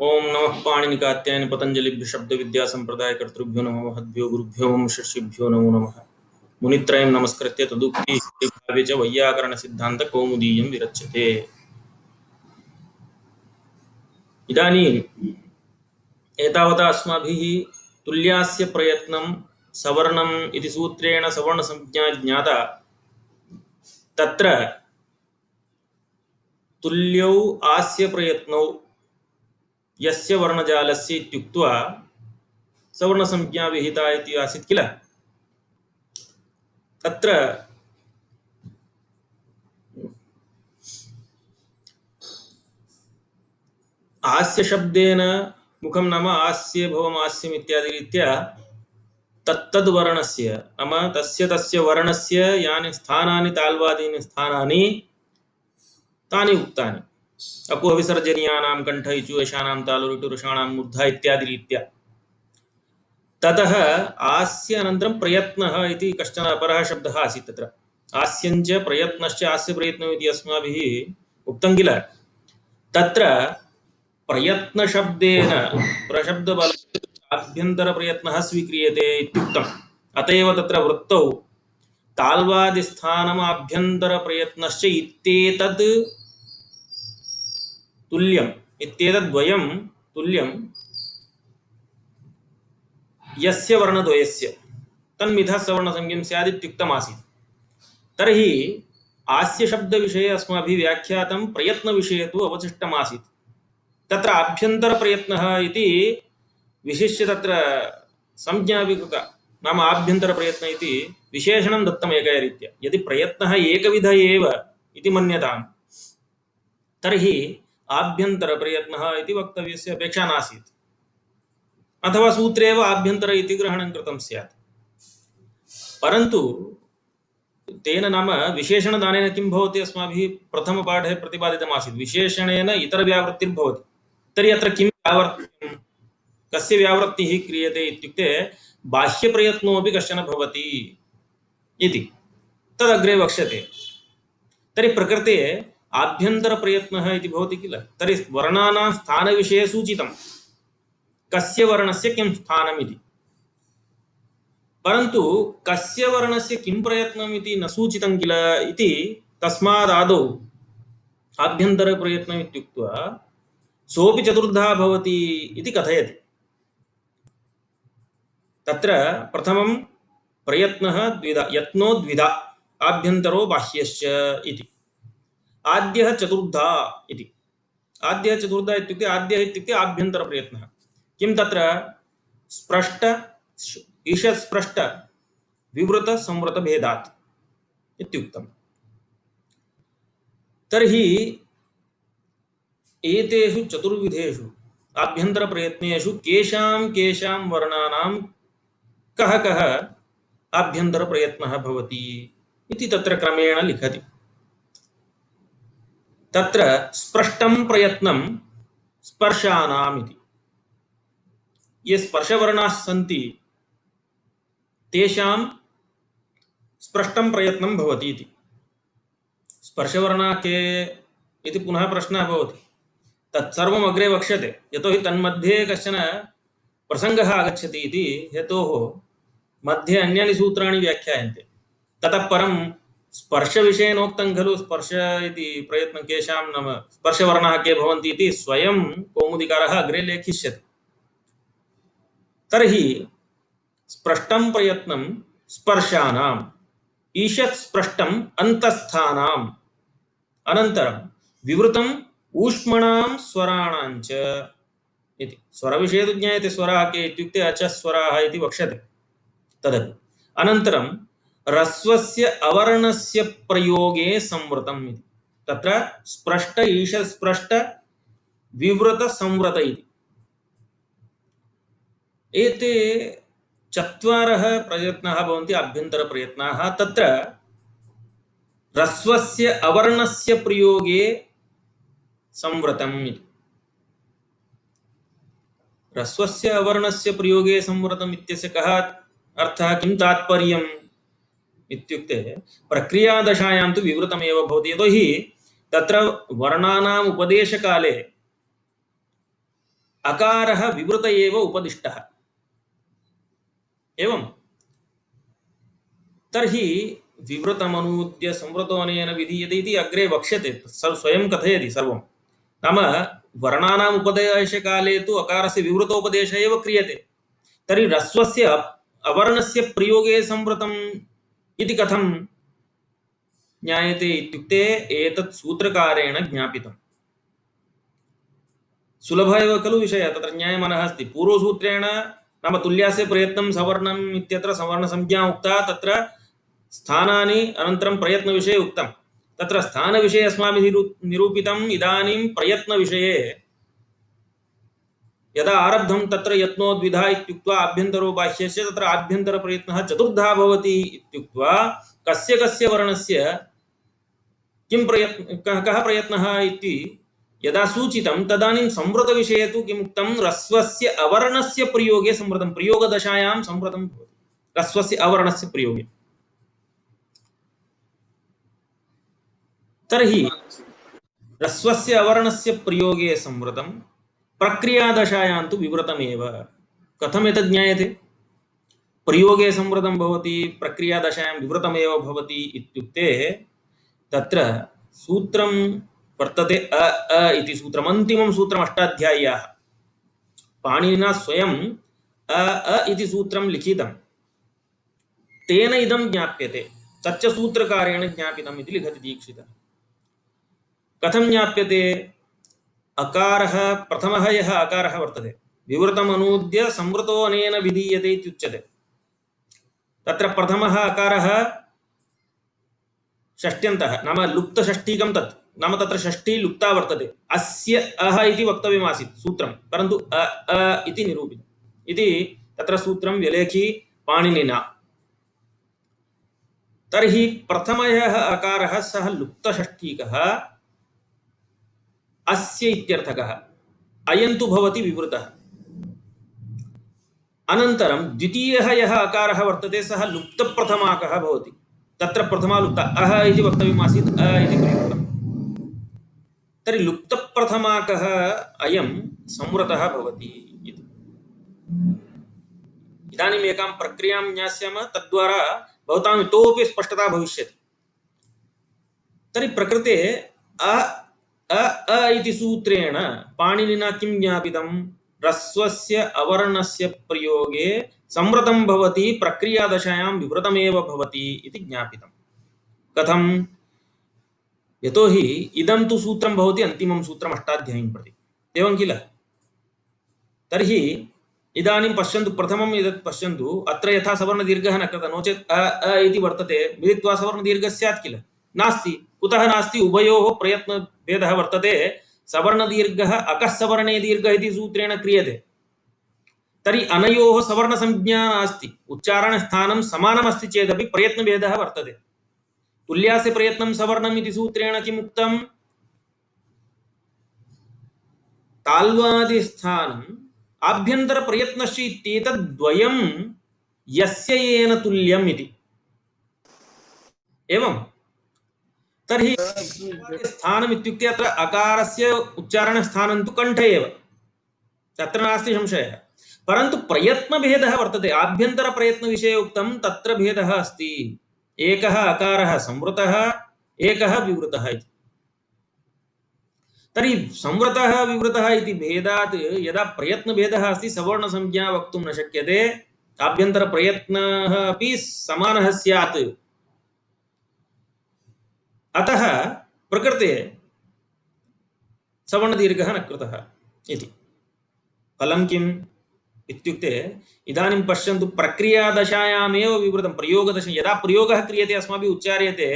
ओम नमः पाणिनिकात्यायन पतंजलिभ्य शब्द विद्या संप्रदाय कर्तृभ्यो नमः महद्भ्यो गुरुभ्यो मम शिष्येभ्यो नमो नमः। मुनित्रयं नमस्कृत्य तदुक्ति भावे च वैयाकरण सिद्धांत कौमुदीयं विरच्यते। इदानीम् एतावता अस्माभिः तुल्यास्य प्रयत्नं सवर्णम् इति सूत्रेण सवर्णसंज्ञा ज्ञाता। तत्र तुल्यौ आस्य प्रयत्नौ यस्य वर्णजालस्य इत्युक्त्वा सवर्णसंज्ञा विहिता इति आसीत् किल। तत्र आस्य शब्देन मुखं नाम आस्य भवम आस्यम् इत्यादि रीत्या तत्तद्वर्णस्य नाम तस्य तस्य वर्णस्य यानि स्थानानि ताल्वादीनि स्थानानि तानि उक्तानि। अकुहविसर्जनीयानां कंठ इचु यशानां तालु ऋटु ऋषाणां मूर्धा इत्यादि रीत्या। ततः आस्य अनन्तरं प्रयत्नः इति कश्चन अपरः शब्दः आसीत्। तत्र आस्यञ्च प्रयत्नश्च आस्य प्रयत्नम् इति अस्माभिः उक्तं किल। तत्र प्रयत्न शब्देन प्रशब्दबल आभ्यंतर प्रयत्नः स्वीक्रियते इत्युक्तम्। अतएव तत्र वृत्तौ ताल्वादिस्थानम् आभ्यंतर प्रयत्नश्च इत्येतद् तुल्यम् इत्येतद्द्वयं तुल्यं यस्य वर्णद्वयस्य तन्मिथः सवर्णसंज्ञं स्यात् इत्युक्तम् आसीत्। तर्हि आस्य शब्द विषये अस्माभिः व्याख्यातं, प्रयत्न विषये तु अवशिष्टम् आसीत्। तत्र आभ्यंतर प्रयत्नः इति विशिष्य तत्र संज्ञा विकृता नाम आभ्यंतर प्रयत्न इति विशेषणं दत्तम् एकया रीत्या। यदि प्रयत्नः एकविध एव इति मन्यतां तर्हि आभ्यंतर प्रयत्नः इति वक्तव्यस्य अपेक्षा नासीत्, अथवा सूत्रे एव आभ्यंतर इति ग्रहणं कृतं स्यात्। परन्तु तेन नाम विशेषणदानेन किं भवति, अस्माभिः प्रथमपाठे प्रतिपादितमासीत् विशेषणेन इतरव्यावृत्तिर्भवति। तर्हि अत्र किं व्यावर्त्यं, कस्य व्यावृत्तिः क्रियते इत्युक्ते बाह्यप्रयत्नोऽपि कश्चन भवति इति तदग्रे वक्ष्यते। तर्हि प्रकृते आभ्यन्तरप्रयत्नः इति भवति किल। तर्हि वर्णानां स्थानविषये सूचितं कस्य वर्णस्य किं स्थानम् इति, परन्तु कस्य वर्णस्य किं प्रयत्नम् इति न सूचितं किल इति तस्मादादौ आभ्यन्तरप्रयत्नम् इत्युक्त्वा सोऽपि चतुर्धा भवति इति कथयति। तत्र प्रथमं प्रयत्नः द्विधा, यत्नो द्विधा आभ्यन्तरो बाह्यश्च इति। आद्यः चतुर्धा इति। आद्यः चतुर्धा इत्युक्ते आद्यः इत्युक्ते आभ्यन्तरप्रयत्नः। किं तत्र स्पष्ट ईषत् स्पष्ट विवृत संवृत भेदात् इत्युक्तम्। तर्हि एतेषु चतुर्विधेषु आभ्यन्तरप्रयत्नेषु केषां केषां वर्णानां कः कः आभ्यन्तरप्रयत्नः भवति इति तत्र क्रमेण लिखति। तत्र स्पष्टं प्रयत्नं स्पर्शानाम् इति। ये स्पर्शवर्णाः सन्ति तेषां स्पष्टं प्रयत्नं भवति इति। स्पर्शवर्णाः के इति पुनः प्रश्नः भवति। तत्सर्वम् अग्रे वक्ष्यते, यतोहि तन्मध्ये कश्चन प्रसङ्गः आगच्छति इति हेतोः मध्ये अन्यानि सूत्राणि व्याख्यायन्ते। ततः परं स्पर्शविषयेनोक्तं खलु स्पर्श इति प्रयत्नं केषां नाम स्पर्शवर्णाः के भवन्ति इति स्वयं कौमुदीकारः अग्रे लेखिष्यति। तर्हि स्पष्टं प्रयत्नं स्पर्शानाम्, ईषत् स्पष्टम् अन्तःस्थानाम्, अनन्तरं विवृतम् ऊष्मणां स्वराणाञ्च इति। स्वरविषये तु ज्ञायते, स्वराः के इत्युक्ते अचः स्वराः इति वक्ष्यते तदपि। अनन्तरं ह्रस्वस्य अवर्णस्य प्रयोगे संवृतम् इति। तत्र स्पष्ट ईषत् स्पष्ट विवृत संवृत इति एते चत्वारः प्रयत्नाः भवन्ति आभ्यन्तरप्रयत्नाः। तत्र ह्रस्वस्य अवर्णस्य प्रयोगे संवृतम् इति। ह्रस्वस्य अवर्णस्य प्रयोगे संवृतम् इत्यस्य कः अर्थः, किं तात्पर्यम् इत्युक्ते प्रक्रियादशायां तु विवृतमेव भवति। यतोहि तत्र वर्णानाम् उपदेशकाले अकारः विवृत एव उपदिष्टः। एवं तर्हि विवृतमनूद्य संवृतोऽनेन विधीयते इति अग्रे वक्ष्यते, स्वयं कथयति सर्वं। नाम वर्णानाम् उपदेशकाले तु अकारस्य विवृतोपदेशः एव क्रियते। तर्हि ह्रस्वस्य अवर्णस्य प्रयोगे संवृतम् इति कथं ज्ञायते इत्युक्ते एतत् सूत्रकारेण ज्ञापितम्। सुलभ एव खलु विषयः, तत्र न्यायमानः अस्ति। पूर्वसूत्रेण नाम तुल्यास्य प्रयत्नं सवर्णम् इत्यत्र सवर्णसंज्ञा उक्ता, तत्र स्थानानि अनन्तरं प्रयत्नविषये उक्तं। तत्र स्थानविषये अस्माभिः निरूपितम्। इदानीं प्रयत्नविषये यदा आरब्धं तत्र यत्नोद्विधा इत्युक्त्वा आभ्यन्तरो बाह्यस्य, तत्र आभ्यन्तरप्रयत्नः चतुर्धा भवति इत्युक्त्वा कस्य कस्य वर्णस्य किं कः प्रयत्नः इति यदा सूचितं, तदानीं संवृतविषये तु किम् उक्तं? ह्रस्वस्य अवर्णस्य प्रयोगे संवृतं, प्रयोगदशायां संवृतं भवति ह्रस्वस्य अवर्णस्य प्रयोगे। तर्हि ह्रस्वस्य अवर्णस्य प्रयोगे संवृतं, प्रक्रियादशायां तु विवृतमेव। कथम् एतत् ज्ञायते? प्रयोगे संवृतं भवति, प्रक्रियादशायां विवृतमेव भवति इत्युक्ते तत्र सूत्रं वर्तते अ अ इति सूत्रम्, अन्तिमं सूत्रम् अष्टाध्याय्याः। पाणिनिना स्वयं अ अ इति सूत्रं लिखितं, तेन इदं ज्ञाप्यते, तच्च सूत्रकारेण ज्ञापितम् इति लिखति दीक्षितः। कथं ज्ञाप्यते? अकारः प्रथमः यः अकारः वर्तते, विवृतम् अनूद्य संवृतो अनेन विधीयते इत्युच्यते। तत्र प्रथमः अकारः षष्ट्यन्तः, नाम लुप्तषष्ठीकं तत्, नाम तत्र षष्ठी लुप्ता वर्तते। अस्य अह इति वक्तव्यमासीत् सूत्रं, परन्तु अ अ इति निरूपितम् इति तत्र सूत्रं व्यलेखी पाणिनिना। तर्हि प्रथमः अकारः सः लुप्तषष्ठीकः, अस्य इत्यर्थकः, अयं तु भवति विवृतः। अनन्तरं द्वितीयः यः अकारः वर्तते सः लुप्तप्रथमाकः भवति। तत्र प्रथमा लुप्ता अह इति वक्तव्यमासीत्, अ इति प्रयुक्तम्। तर्हि लुप्तप्रथमाकः अयं संवृतः भवति इति। इदानीम् एकां प्रक्रियां ज्ञास्यामः, तद्वारा भवताम् इतोपि स्पष्टता भविष्यति। तर्हि प्रकृते अ अ अ इति सूत्रेण पाणिनिना किं ज्ञापितं? ह्रस्वस्य अवर्णस्य प्रयोगे संवृतं भवति, प्रक्रियादशायां विवृतमेव भवति इति ज्ञापितं। कथं? यतोहि इदं तु सूत्रं भवति अन्तिमं सूत्रम् अष्टाध्यायीं प्रति, एवं किल? तर्हि इदानीं पश्यन्तु, प्रथमम् एतत् पश्यन्तु, अत्र यथा सवर्णदीर्घः न कृतः, नो चेत् अ अ इति वर्तते, मिलित्वा सवर्णदीर्घः स्यात् किल? नास्ति। कुतः नास्ति? उभयोः प्रयत्नभेदः वर्तते। सवर्णदीर्घः अकः सवर्णे दीर्घः इति सूत्रेण क्रियते। तर्हि अनयोः सवर्णसंज्ञा नास्ति, उच्चारणस्थानं समानमस्ति चेदपि प्रयत्नभेदः वर्तते। तुल्यास्य प्रयत्नं सवर्णम् इति सूत्रेण किम् उक्तं? ताल्वादिस्थानम् आभ्यन्तरप्रयत्नश्च इत्येतद्द्वयं यस्य येन तुल्यम् इति। एवं तर्हि स्थानम् इत्युक्ते अत्र अकारस्य उच्चारणस्थानं तु कण्ठे एव, तत्र नास्ति संशयः। परन्तु प्रयत्नभेदः वर्तते, आभ्यन्तरप्रयत्नविषये उक्तं, तत्र भेदः अस्ति। एकः अकारः संवृतः, एकः विवृतः इति। तर्हि संवृतः विवृतः इति भेदात् यदा प्रयत्नभेदः अस्ति, सवर्णसंज्ञा वक्तुं न शक्यते, आभ्यन्तरप्रयत्नः अपि समानः स्यात्। अतः प्रकृते सवर्णदीर्घः न कृतः इति। फलं किम् इत्युक्ते इदानीं पश्यन्तु, प्रक्रियादशायामेव विवृतं, प्रयोगदश यदा प्रयोगः क्रियते, अस्माभिः उच्चार्यते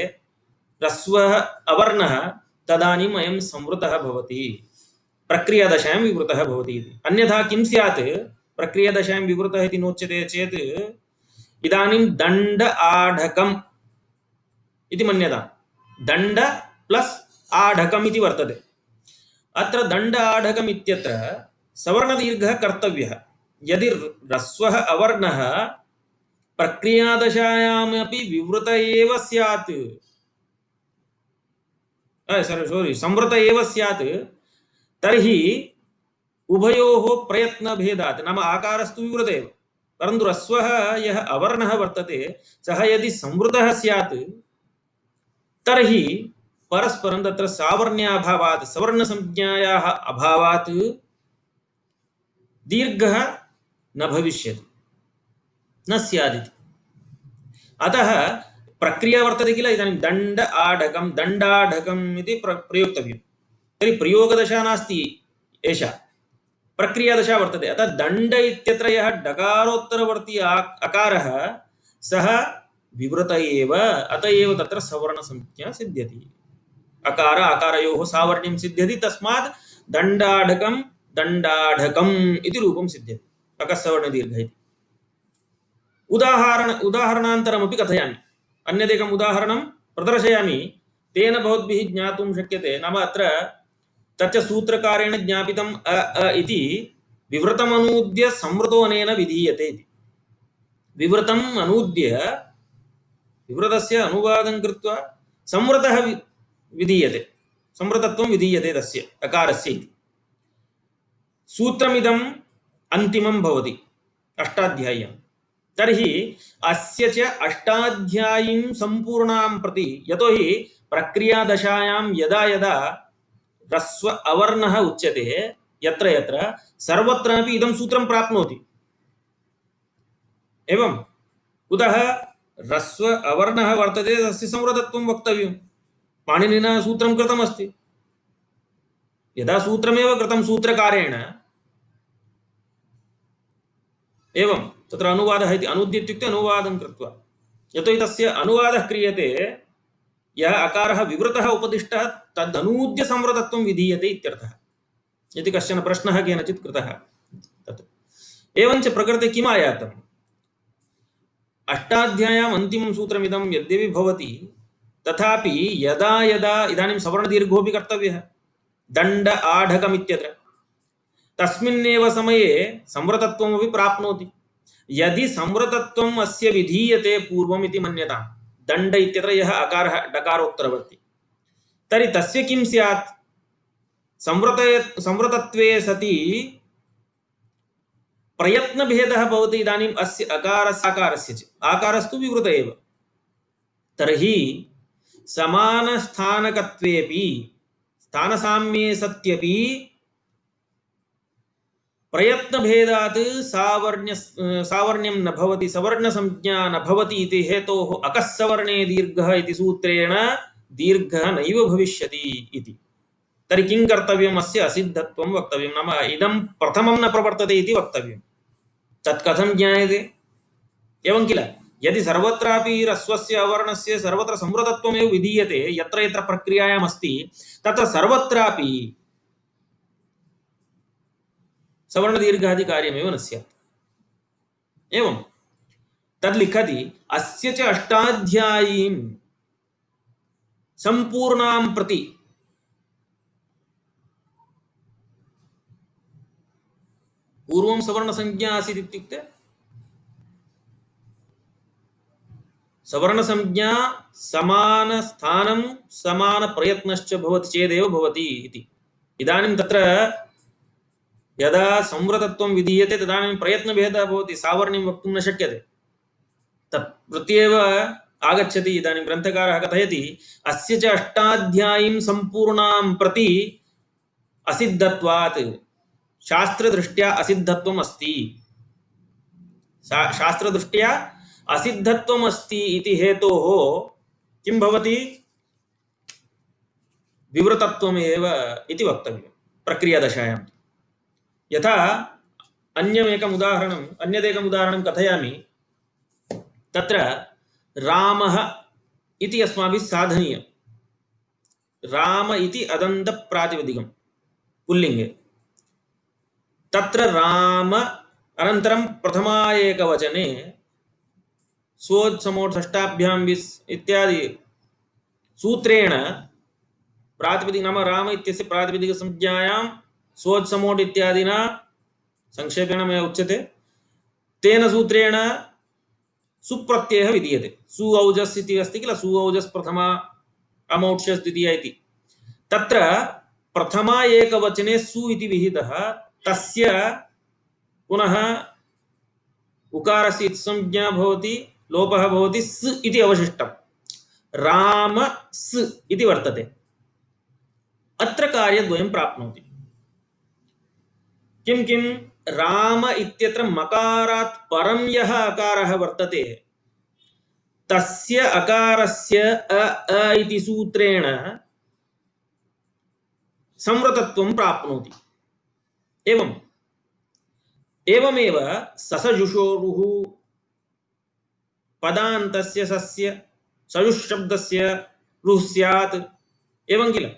ह्रस्वः अवर्णः, तदानीम् अयं संवृतः भवति, प्रक्रियादशायां विवृतः भवति इति। अन्यथा किं स्यात्? प्रक्रियादशायां विवृतः इति नोच्यते चेत् इदानीं दण्ड आढकम् इति मन्यताम्। दण्ड प्लस् आढकम् इति वर्तते। अत्र दण्ड आढकम् इत्यत्र सवर्णदीर्घः कर्तव्यः। यदि ह्रस्वः अवर्णः प्रक्रियादशायामपि विवृत एव स्यात्, संवृत एव स्यात्, तर्हि उभयोः प्रयत्नभेदात् नाम आकारस्तु विवृत एव परन्तु ह्रस्वः यः अवर्णः वर्तते सः यदि संवृतः स्यात् तर्हि परस्परं तत्र सावर्ण्याभावात् सवर्णसंज्ञायाः अभावात् दीर्घः न भविष्यति न स्यादिति अतः प्रक्रिया वर्तते किल इदानीं दण्ड आढकं दण्डाढकम् इति प्रयोक्तव्यं तर्हि प्रयोगदशा नास्ति एषा प्रक्रियादशा वर्तते अतः दण्ड इत्यत्र यः डकारोत्तरवर्ती अकारः सः विवृत एव अत एव तत्र सवर्णसंज्ञा सिद्ध्यति अकार आकारयोः सावर्ण्यं सिद्ध्यति तस्मात् दण्डाढकं दण्डाढकम् इति रूपं सिद्ध्यति अकस्सवर्णदीर्घ इति उदाहरणान्तरमपि कथयामि अन्यदेकम् उदाहरणं प्रदर्शयामि तेन भवद्भिः ज्ञातुं शक्यते नाम अत्र तच्च सूत्रकारेण ज्ञापितम् इति विवृतम् अनूद्य संवृतो अनेन विधीयते इति विवृतम् अनूद्य विवृतस्य अनुवादं कृत्वा संवृतः विधीयते संवृतत्वं विधीयते तस्य अकारस्य इति सूत्रमिदम् अन्तिमं भवति अष्टाध्याय्यां तर्हि अस्य च अष्टाध्यायीं सम्पूर्णां प्रति यतोहि प्रक्रियादशायां यदा यदा ह्रस्व अवर्णः उच्यते यत्र यत्र सर्वत्रापि इदं सूत्रं प्राप्नोति एवं कुतः ह्रस्व अवर्णः वर्तते तस्य संवृतत्वं वक्तव्यं पाणिनिना सूत्रं कृतमस्ति यदा सूत्रमेव कृतं सूत्रकारेण एवं तत्र अनुवादः इति अनुद्य इत्युक्ते अनुवादं कृत्वा यतोहि तस्य अनुवादः क्रियते यः अकारः विवृतः उपदिष्टः तदनूद्य संवृतत्वं विधीयते इत्यर्थः यदि कश्चन प्रश्नः केनचित् कृतः तत् एवञ्च प्रकृते किम् आयातम् अष्टाध्याय्याम् अन्तिमं सूत्रमिदं यद्यपि भवति तथापि यदा यदा इदानीं सवर्णदीर्घोऽपि कर्तव्यः दण्ड आढकमित्यत्र तस्मिन्नेव समये संवृतत्वमपि प्राप्नोति यदि संवृतत्वम् अस्य विधीयते पूर्वम् इति मन्यतां दण्ड इत्यत्र यः अकारः डकारोत्तरवर्ती तर्हि तस्य किं स्यात् संवृतत्वे सति प्रयत्नभेदः भवति इदानीम् अस्य अकारस्य आकारस्य च आकारस्तु विवृत एव तर्हि समानस्थानकत्वेपि स्थानसाम्ये सत्यपि प्रयत्नभेदात् सावर्ण्यं न भवति सवर्णसंज्ञा न भवति इति हेतोः अकस्सवर्णे दीर्घः इति सूत्रेण दीर्घः नैव भविष्यति इति तर्हि किं कर्तव्यम् अस्य असिद्धत्वं वक्तव्यं नाम इदं प्रथमं न प्रवर्तते इति वक्तव्यं तत् कथं ज्ञायते एवं किल यदि सर्वत्रापि ह्रस्वस्य अवर्णस्य सर्वत्र संवृतत्वमेव विधीयते यत्र यत्र प्रक्रियायाम् अस्ति तत्र सर्वत्रापि सवर्णदीर्घादिकार्यमेव न स्यात् एवं तद् लिखति अस्य च अष्टाध्यायीं सम्पूर्णां प्रति पूर्वं सवर्णसंज्ञा आसीत् इत्युक्ते सवर्णसंज्ञा समानस्थानं समानप्रयत्नश्च भवति चेदेव भवति इति इदानीं तत्र यदा संवृतत्वं विधीयते तदानीं प्रयत्नभेदः भवति सावर्ण्यं वक्तुं न शक्यते तत् प्रत्येव आगच्छति इदानीं ग्रन्थकारः कथयति अस्य च अष्टाध्यायीं सम्पूर्णां प्रति असिद्धत्वात् शास्त्रदृष्ट्या असिद्धत्वम् अस्ति शास्त्रदृष्ट्या असिद्धत्वम् अस्ति इति हेतोः किं भवति विवृतत्वमेव इति वक्तव्यं प्रक्रियादशायां यथा अन्यदेकम् उदाहरणं कथयामि तत्र रामः इति अस्माभिः साधनीयं राम इति अदन्तप्रातिपदिकं पुल्लिङ्गे तत्र राम अनन्तरं प्रथमा एकवचने स्वोत्समोट् षष्ठाभ्यां विस् इत्यादि सूत्रेण प्रातिपदिक नाम राम इत्यस्य प्रातिपदिकसंज्ञायां स्वोत्समोट् इत्यादिना संक्षेपेण मया उच्यते तेन सूत्रेण सुप्रत्ययः विधीयते सु औजस् इति अस्ति किल सु औजस् प्रथमा अमौक्ष्यस् द्वितीया इति तत्र प्रथमा एकवचने सु इति विहितः तस्य पुनः उकारस्य संज्ञा भवति, लोपः भवति, स् इति अवशिष्टं। राम स् इति वर्तते। अत्र कार्यद्वयं प्राप्नोति। किं किं? राम इत्यत्र मकारात् परं यः अकारः वर्तते तस्य अकारस्य अ इति सूत्रेण संवृतत्वं प्राप्नोति। एवमेव ससजुषोरुः पदान्तस्य सस्य सजुष शब्दस्य रुः स्यात्, एवं किल?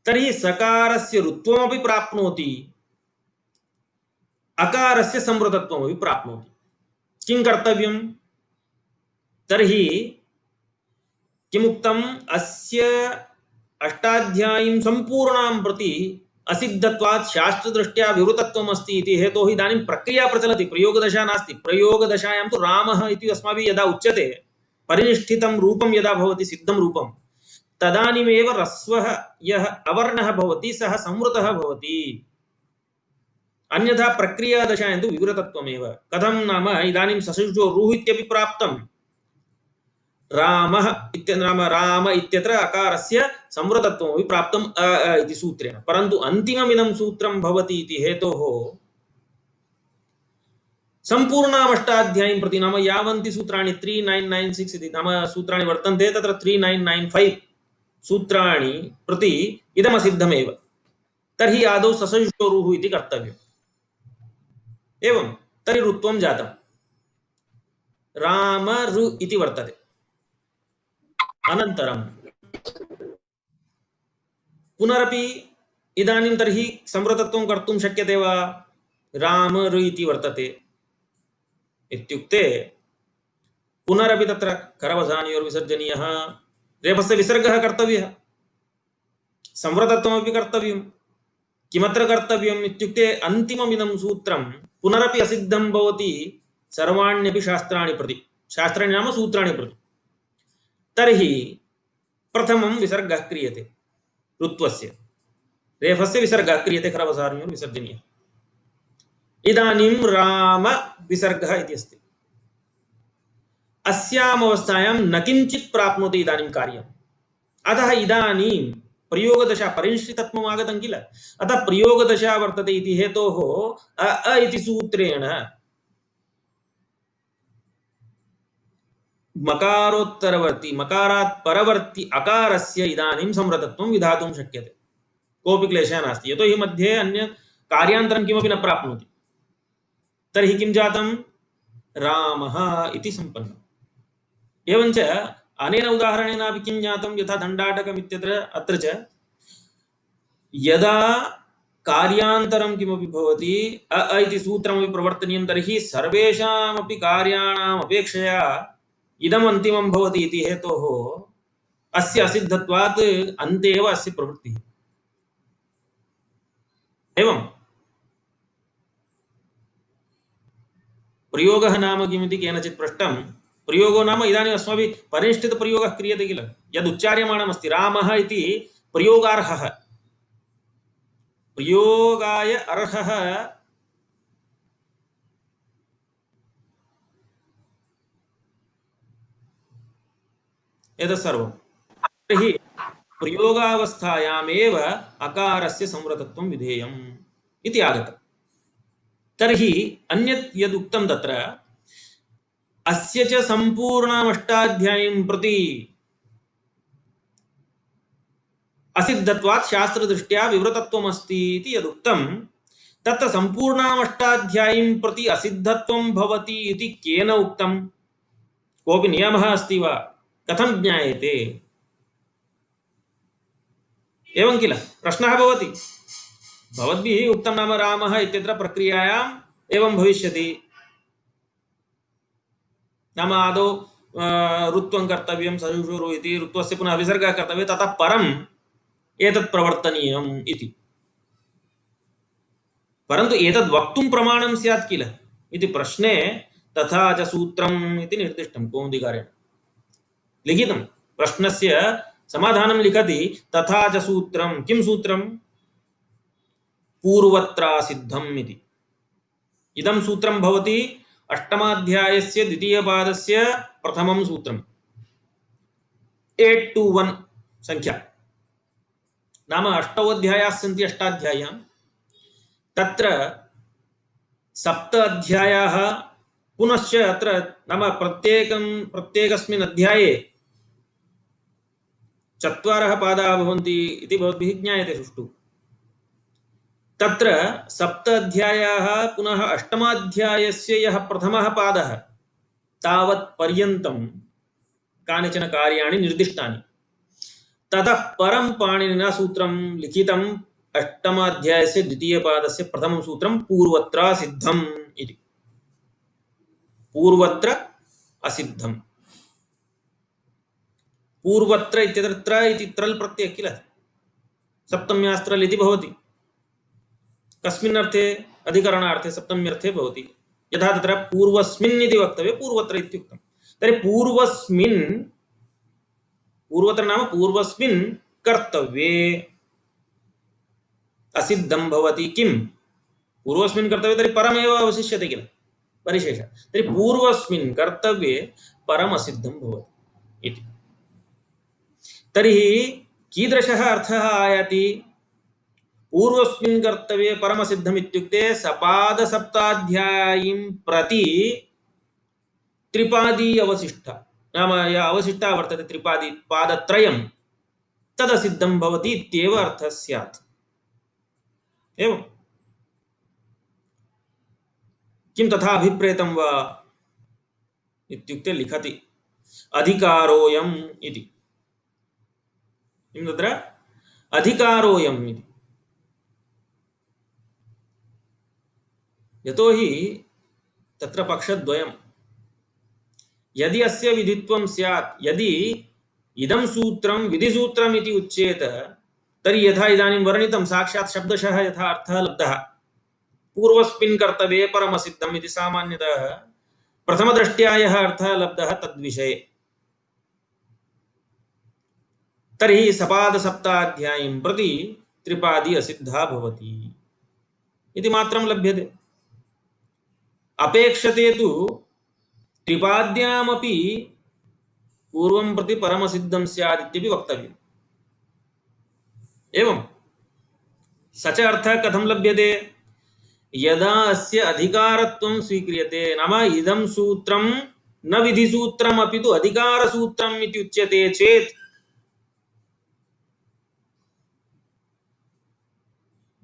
तर्हि सकारस्य रुत्वमपि प्राप्नोति, अकारस्य संवृतत्वमपि प्राप्नोति। किं कर्तव्यं? तर्हि किमुक्तम्? अस्य अष्टाध्यायीं सम्पूर्णां प्रति असिद्धत्वात् शास्त्रदृष्ट्या विवृतत्वम् अस्ति इति हेतोः इदानीं प्रक्रिया प्रचलति, प्रयोगदशा नास्ति। प्रयोगदशायां तु रामः इति अस्माभिः यदा उच्यते, परिनिष्ठितं रूपं यदा भवति, सिद्धं रूपं, तदानीमेव ह्रस्वः यः अवर्णः भवति सः संवृतः भवति। अन्यथा प्रक्रियादशायां तु विवृतत्वमेव। कथं नाम, इदानीं ससुजो रुः इत्यपि प्राप्तं, रामः राम इत्यत्र अकारस्य संवृतत्वमपि प्राप्तम् अ इति सूत्रेण। परन्तु अन्तिममिदं सूत्रं भवति इति हेतोः सम्पूर्णामष्टाध्यायीं प्रति, नाम यावन्ति सूत्राणि 3996 इति नाम सूत्राणि वर्तन्ते, तत्र 3995 सूत्राणि प्रति इदमसिद्धमेव। तर्हि आदौ ससजुषो रुः इति कर्तव्यम्। एवं तर्हि रुत्वं जातं, राम रु इति वर्तते। अनन्तरं पुनरपि इदानीं तर्हि संवृतत्वं कर्तुं शक्यते वा? राम रु इति वर्तते इत्युक्ते पुनरपि तत्र करवसानयोर्विसर्जनीयः, रेफस्य विसर्गः कर्तव्यः, संवृतत्वमपि कर्तव्यं। किमत्र कर्तव्यम् इत्युक्ते अन्तिममिदं सूत्रं पुनरपि असिद्धं भवति सर्वाण्यपि शास्त्राणि प्रति, शास्त्राणि नाम सूत्राणि प्रति। तर्हि प्रथमं विसर्गः क्रियते, ऋत्वस्य रेफस्य विसर्गः क्रियते, खरवसानयोर्विसर्जनीयः। इदानीं राम विसर्गः इति अस्ति। अस्याम् अवस्थायां न किञ्चित् प्राप्नोति इदानीं कार्यम्। अतः इदानीं प्रयोगदशा, परिनिष्ठितत्वम् आगतं किल, अतः प्रयोगदशा वर्तते इति हेतोः अ इति सूत्रेण मकारोत्तरवर्ती, मकारात् परवर्ती अकारस्य इदानीं संवृतत्वं विधातुं शक्यते, कोऽपि क्लेशः नास्ति। यतो हि मध्ये अन्य कार्यान्तरं किमपि न प्राप्नोति। तर्हि किं जातं? रामः इति सम्पन्नम्। एवञ्च अनेन उदाहरणेनापि किं ज्ञातं? यथा दण्डाटकम् इत्यत्र अत्र च यदा कार्यान्तरं किमपि भवति, अ इति सूत्रमपि प्रवर्तनीयं, तर्हि सर्वेषामपि कार्याणाम् अपेक्षया इदम् अन्तिमं भवति इति हेतोः अस्य असिद्धत्वात् अन्ते एव अस्य प्रवृत्तिः। एवं प्रयोगः नाम किमिति केनचित् पृष्टं। प्रयोगो नाम इदानीम् अस्माभिः परिनिष्ठितप्रयोगः क्रियते किल, यदुच्चार्यमाणमस्ति रामः इति प्रयोगार्हः, प्रयोगाय अर्हः एतत् सर्वं। तर्हि प्रयोगावस्थायामेव अकारस्य संवृतत्वं विधेयम् इति आगतम्। तर्हि अन्यत् यदुक्तं तत्र, अस्य च सम्पूर्णामष्टाध्यायीं प्रति असिद्धत्वात् शास्त्रदृष्ट्या विवृतत्वमस्ति इति यदुक्तं, तत्र सम्पूर्णामष्टाध्यायीं प्रति असिद्धत्वं भवति इति केन उक्तं? कोऽपि नियमः अस्ति वा? कथं ज्ञायते? एवं किल, प्रश्नः भवति। भवद्भिः उक्तं नाम रामः इत्यत्र प्रक्रियायाम् एवं भविष्यति, नाम आदौ ऋत्वं कर्तव्यं, सजुषुरु इति ऋत्वस्य पुनः विसर्गः कर्तव्यः, ततः परम् एतत् प्रवर्तनीयम् इति। परन्तु एतद् वक्तुं प्रमाणं स्यात् किल इति प्रश्ने तथा च सूत्रम् इति निर्दिष्टं कौमुदीकारेण लिखितं। प्रश्नस्य समाधानं लिखति तथा च सूत्रं। किं सूत्रं? पूर्वत्रासिद्धम् इति। इदं सूत्रं भवति अष्टमाध्यायस्य द्वितीयपादस्य प्रथमं सूत्रम् 821 संख्या। नाम अष्टौ अध्यायाः सन्ति अष्टाध्याय्यां, तत्र सप्त अध्यायाः पुनश्च अत्र नाम प्रत्येकस्मिन् अध्याये चत्वारः पादाः भवन्ति इति भवद्भिः ज्ञायते सुष्ठु। तत्र सप्त अध्यायाः पुनः अष्टमाध्यायस्य यः प्रथमः पादः तावत् पर्यन्तं कानिचन कार्याणि निर्दिष्टानि। ततः परं पाणिनिना सूत्रं लिखितम् अष्टमाध्यायस्य द्वितीयपादस्य प्रथमं सूत्रं पूर्वत्र सिद्धम् इति। पूर्वत्र असिद्धम्। पूर्वत्र इत्यत्र त्र इति त्रल् प्रत्ययः किल, सप्तम्यास्त्रल् इति भवति। कस्मिन् अर्थे? अधिकरणार्थे सप्तम्यर्थे भवति। यथा तत्र पूर्वस्मिन् इति वक्तव्ये पूर्वत्र इत्युक्तं। तर्हि पूर्वस्मिन्, पूर्वत्र नाम पूर्वस्मिन् कर्तव्ये असिद्धं भवति। किं? पूर्वस्मिन् कर्तव्ये तर्हि परमेव अवशिष्यते किल, परिशेष। तर्हि पूर्वस्मिन् कर्तव्ये परम् असिद्धं भवति इति। तर्हि कीदृशः अर्थः आयाति? पूर्वस्मिन् कर्तव्ये परमसिद्धम् इत्युक्ते सपादसप्ताध्यायीं प्रति त्रिपादी अवशिष्टा, नाम या अवशिष्टा वर्तते त्रिपादी पादत्रयं तदसिद्धं भवति इत्येव अर्थः स्यात्। एवं किं तथा अभिप्रेतं वा इत्युक्ते लिखति अधिकारोऽयम् इति। किं तत्र? अधिकारोऽयम् इति। यतोहि तत्र पक्षद्वयम्। यदि अस्य विधित्वं स्यात्, यदि इदं सूत्रं विधिसूत्रम् इति उच्येत, तर्हि यथा इदानीं वर्णितं साक्षात् शब्दशः यथा अर्थः लब्धः, पूर्वस्मिन् कर्तव्ये परमसिद्धम् इति सामान्यतः प्रथमदृष्ट्या यः अर्थः लब्धः तद्विषये, तर्हि सपादसप्ताध्यायीं प्रति त्रिपादी असिद्धा भवति इति मात्रं लभ्यते। अपेक्षते तु त्रिपाद्यामपि पूर्वं प्रति परमसिद्धं स्यात् इत्यपि वक्तव्यम्। एवं स च अर्थः कथं लभ्यते? यदा अस्य अधिकारत्वं स्वीक्रियते, नाम इदं सूत्रं न विधिसूत्रम् अपि तु अधिकारसूत्रम् इति उच्यते चेत्,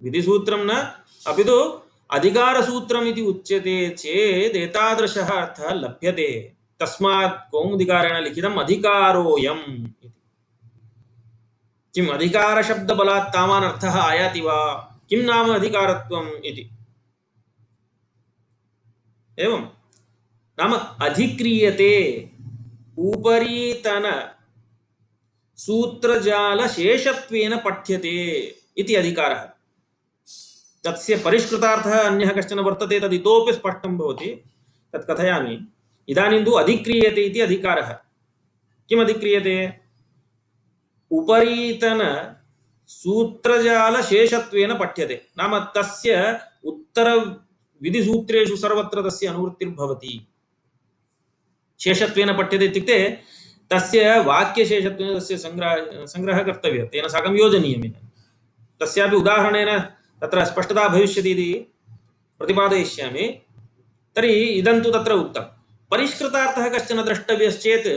विधिसूत्रं न अपि तु अधिकारसूत्रम् इति उच्यते चेत् एतादृशः अर्थः लभ्यते। तस्मात् कौमुदिकारेण लिखितम् अधिकारोऽयम् इति। किम् अधिकारशब्दबलात् तावान् अर्थः आयाति वा? किं नाम अधिकारत्वम् इति? एवं नाम अधिक्रियते उपरीतन सूत्रजालशेषत्वेन पठ्यते इति अधिकारः। तस्य परिष्कृतार्थः अन्यः कश्चन वर्तते, तद् इतोपि स्पष्टं भवति, तत् कथयामि। इदानीं तु अधिक्रियते इति अधिकारः। किम् अधिक्रियते? उपरीतन सूत्रजालशेषत्वेन पठ्यते, नाम तस्य उत्तरविधिसूत्रेषु सर्वत्र तस्य अनुवृत्तिर्भवति। शेषत्वेन पठ्यते इत्युक्ते तस्य वाक्यशेषत्वेन तस्य संग्रहः कर्तव्यः, तेन साकं योजनीयम्। तस्यापि उदाहरणेन तत्र स्पष्टता भविष्यति इति प्रतिपादयिष्यामि। तर्हि इदं तु तत्र उक्तं। परिष्कृतार्थः कश्चन द्रष्टव्यश्चेत्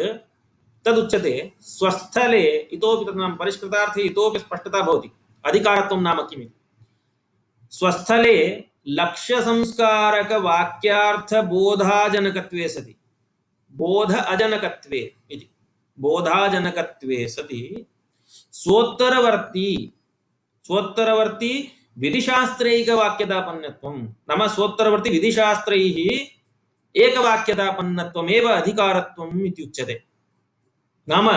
तदुच्यते स्वस्थले। इतोपि तत् नाम परिष्कृतार्थे इतोपि स्पष्टता भवति। अधिकारत्वं नाम किम्? स्वस्थले लक्ष्यसंस्कारकवाक्यार्थबोधाजनकत्वे सति, बोध अजनकत्वे इति, बोधाजनकत्वे सति स्वोत्तरवर्ती विधिशास्त्रैकवाक्यतापन्नत्वं, नाम स्वोत्तरवर्ती विधिशास्त्रैः एकवाक्यतापन्नत्वमेव अधिकारत्वम् इति उच्यते। नाम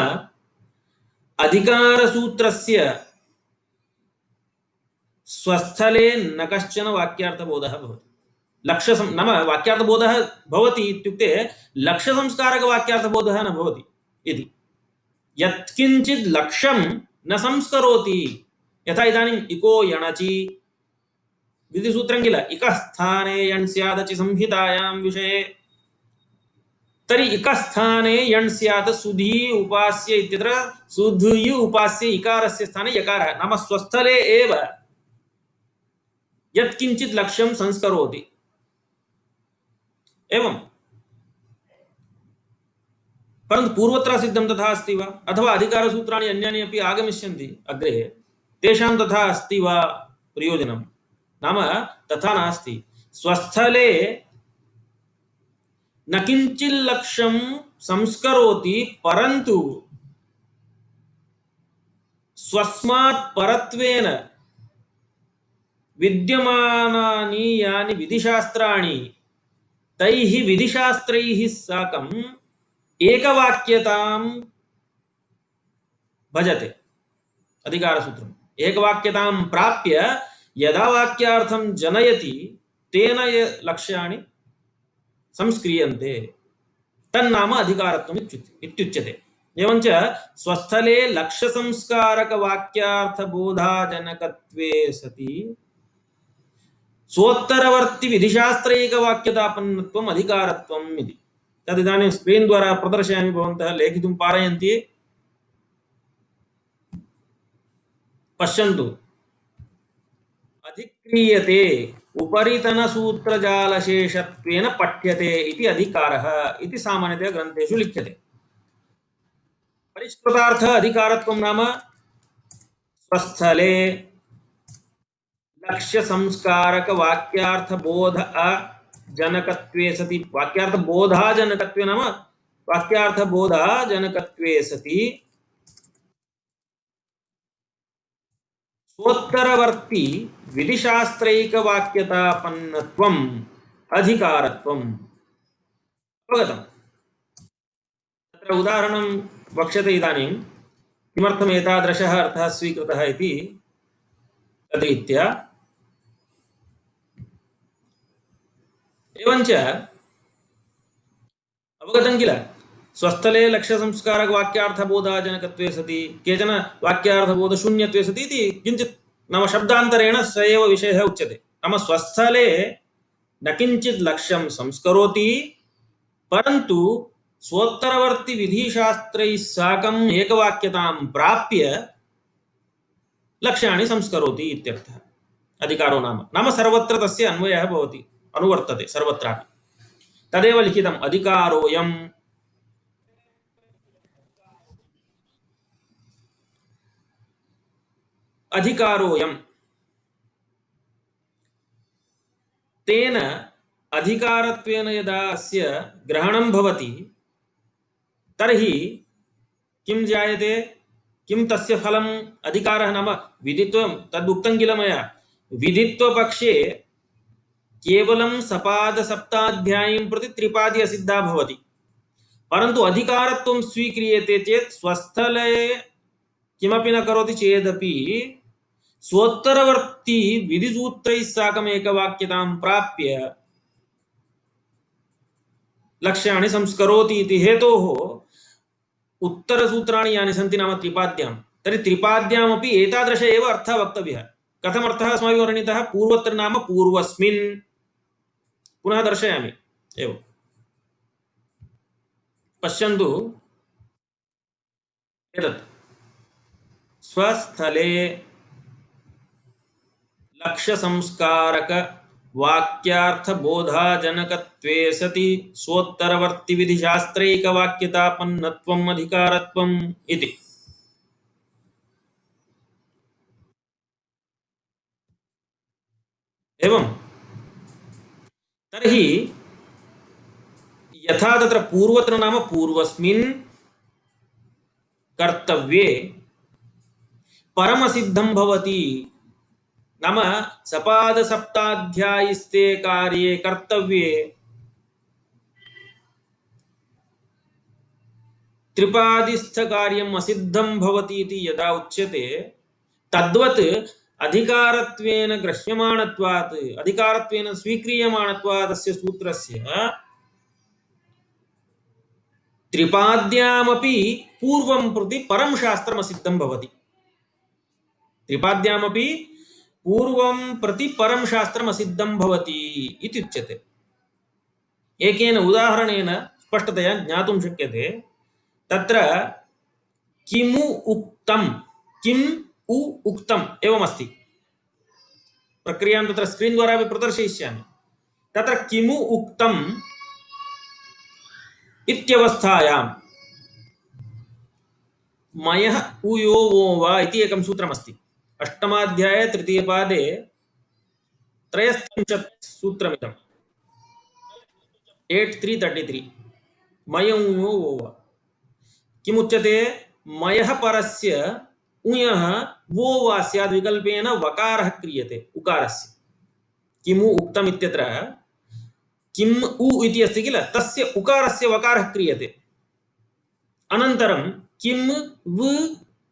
अधिकारसूत्रस्य स्वस्थले न कश्चन वाक्यार्थबोधः भवति। नाम वाक्यार्थबोधः भवति इत्युक्ते लक्ष्यसंस्कारकवाक्यार्थबोधः न भवति इति। यत्किञ्चित् लक्ष्यं न संस्करोति, यथा इदानीम् इको यणचि विधिसूत्रं किल इकः स्थाने यण् स्यादचि संहितायां विषये तर्हि इकस्थाने यण् स्यात् सुधी उपास्य इत्यत्र सुधुयि उपास्य इकारस्य स्थाने यकारः नाम स्वस्थले एव यत्किञ्चित् लक्ष्यं संस्करोति एवं परन्तु पूर्वत्र सिद्धं तथा अस्ति वा अथवा अधिकारसूत्राणि अन्यानि अपि आगमिष्यन्ति अग्रे तेषां तथा अस्ति वा प्रयोजनं नाम तथा नास्ति स्वस्थले न किञ्चित् लक्ष्यं संस्करोति परन्तु स्वस्मात् परत्वेन विद्यमानानि यानि विधिशास्त्राणि तैः विधिशास्त्रैः साकम् एकवाक्यतां भजते अधिकारसूत्रम् एकवाक्यतां प्राप्य यदा वाक्यार्थं जनयति तेन लक्ष्याणि संस्क्रियन्ते तन्नाम अधिकारत्वम् इत्युच्यते एवञ्च स्वस्थले लक्ष्यसंस्कारकवाक्यार्थबोधाजनकत्वे सति स्वोत्तरवर्ति विधिशास्त्रैकवाक्यतापन्नत्वम् अधिकारत्वम् इति तदिदानीं स्क्रीन् द्वारा प्रदर्शयामि भवन्तः लेखितुं पारयन्ति पश्यन्तु अधिक्रियते उपरितनसूत्रजालशेषत्वेन पठ्यते इति अधिकारः इति सामान्यतया ग्रन्थेषु लिख्यते परिष्कृतार्थ अधिकारत्वं नाम स्वस्थले लक्ष्य संस्कारक वाक्यार्थ बोध जनकत्वे सति वाक्यार्थ बोधा जनकत्वे नाम वाक्यार्थ बोधा जनकत्वे सति स्वोत्तरवर्ती विधिशास्त्रैक वाक्यतापन्नत्वम् अधिकारत्वम् अवगतम् तत्र उदाहरणं वक्ष्यते इदानीं किमर्थम् एतादृशः अर्थः स्वीकृतः इति तद्रीत्या एवञ्च अवगतं किल स्वस्थले लक्ष्यसंस्कारक वाक्यार्थबोधाजनकत्वे सति केचन वाक्यार्थबोधशून्यत्वे सति इति किञ्चित् नाम शब्दान्तरेण स एव विषयः उच्यते नाम स्वस्थले न किञ्चित् लक्ष्यं संस्करोति परन्तु स्वोत्तरवर्ति विधिशास्त्रैः साकम् एकवाक्यतां प्राप्य लक्ष्याणि संस्करोति इत्यर्थः अधिकारो नाम सर्वत्र तस्य अन्वयः भवति अनुवर्तते सर्वत्रापि तदेव लिखितम् अधिकारोऽयम् अधिकारोऽयम् तेन अधिकारत्वेन यदा अस्य ग्रहणं भवति तर्हि किं जायते किं तस्य फलम् अधिकारः नाम विधित्वं तदुक्तं किल मया विधित्वपक्षे केवलं सपादसप्ताध्यायीं प्रति त्रिपादी असिद्धा भवति परन्तु अधिकारत्वं स्वीक्रियते चेत् स्वस्थले किमपि न करोति चेदपि स्वोत्तरवर्ती विधिसूत्रैः साकम् एकवाक्यतां प्राप्य लक्ष्याणि संस्करोति इति हेतोः उत्तरसूत्राणि यानि सन्ति नाम त्रिपाद्यां तर्हि त्रिपाद्यामपि एतादृश एव अर्थः वक्तव्यः कथमर्थः अस्माभिः वर्णितः पूर्वत्र नाम पूर्वस्मिन् पुनः दर्शयामि एवं पश्यन्तु एतत् स्वस्थले लक्ष्यसंस्कारक वाक्यार्थबोधाजनकत्वे सति स्वोत्तरवर्ति विधिशास्त्रैकवाक्यतापन्नत्वम् अधिकारत्वम् इति एवं तर्हि यथा तत्र पूर्वत्र नाम पूर्वस्मिन् कर्तव्ये परमसिद्धं भवति नाम सपादसप्ताध्यायिस्ते कार्ये कर्तव्ये त्रिपादिस्थकार्यम् असिद्धं भवति इति यदा उच्यते तद्वत् अधिकारत्वेन ग्रह्यमाणत्वात् अधिकारत्वेन स्वीक्रियमाणत्वात् अस्य सूत्रस्य त्रिपाद्यामपि पूर्वं प्रति परं शास्त्रम् असिद्धं भवति त्रिपाद्यामपि पूर्वं प्रति परं शास्त्रम् असिद्धं भवति इति उच्यते। एकेन उदाहरणेन स्पष्टतया ज्ञातुं शक्यते। तत्र किमु उक्तं, किम् उ उक्तम् एवमस्ति। प्रक्रियां तत्र स्क्रीन् द्वारा अपि प्रदर्शयिष्यामि। तत्र किमु उक्तम् इत्यवस्थायां मयः उयो वो वा इति एकं सूत्रमस्ति। अष्टमाध्याये तृतीयपादे त्रयस्त्रिंशत् सूत्रमिदम् 8333 मयं उयो वो वा किमुच्यते। मयः परस्य उयः वो वा स्याद् विकल्पेन वकारः क्रियते उकारस्य। किमु उक्तम् इत्यत्र किम् उ इति अस्ति किल, तस्य उकारस्य वकारः क्रियते। अनन्तरं किम् व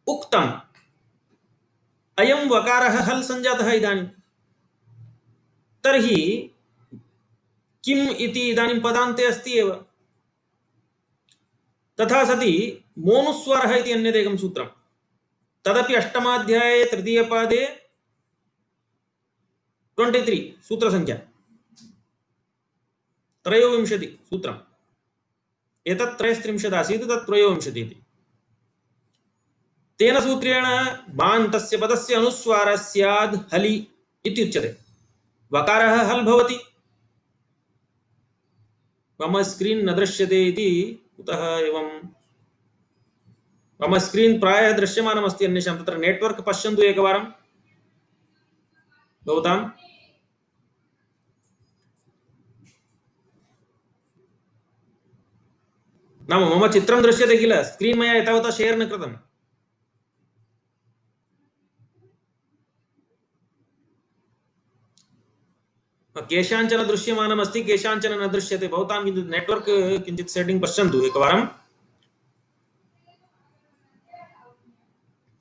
उक्तम्, अयं वकारः हल् संजातः इदानीं। तर्हि किम् इति इदानीं पदान्ते अस्ति एव। तथा सति मोनुस्वरः इति अन्यदेकं सूत्रं, तदपि अष्टमाध्याये तृतीयपादे 23 सूत्रसंख्या 23 सूत्रम्। एतत् 33 आसीत्, तत् 23 इति। तेन सूत्रेण बान्तस्य पदस्य अनुस्वारः स्याद् हलि इति उच्यते। वकारः हल् भवति। मम स्क्रीन् न दृश्यते इति कुतः एवं? मम स्क्रीन् प्रायः दृश्यमानमस्ति अन्येषां। तत्र नेट्वर्क् पश्यन्तु एकवारं भवताम्। नाम मम चित्रं दृश्यते किल, स्क्रीन् मया एतावता शेर् न कृतम्। केषाञ्चन दृश्यमानमस्ति, केषाञ्चन न दृश्यते। भवतां किञ्चित् नेट्वर्क् किञ्चित् सेटिङ्ग् पश्यन्तु एकवारं।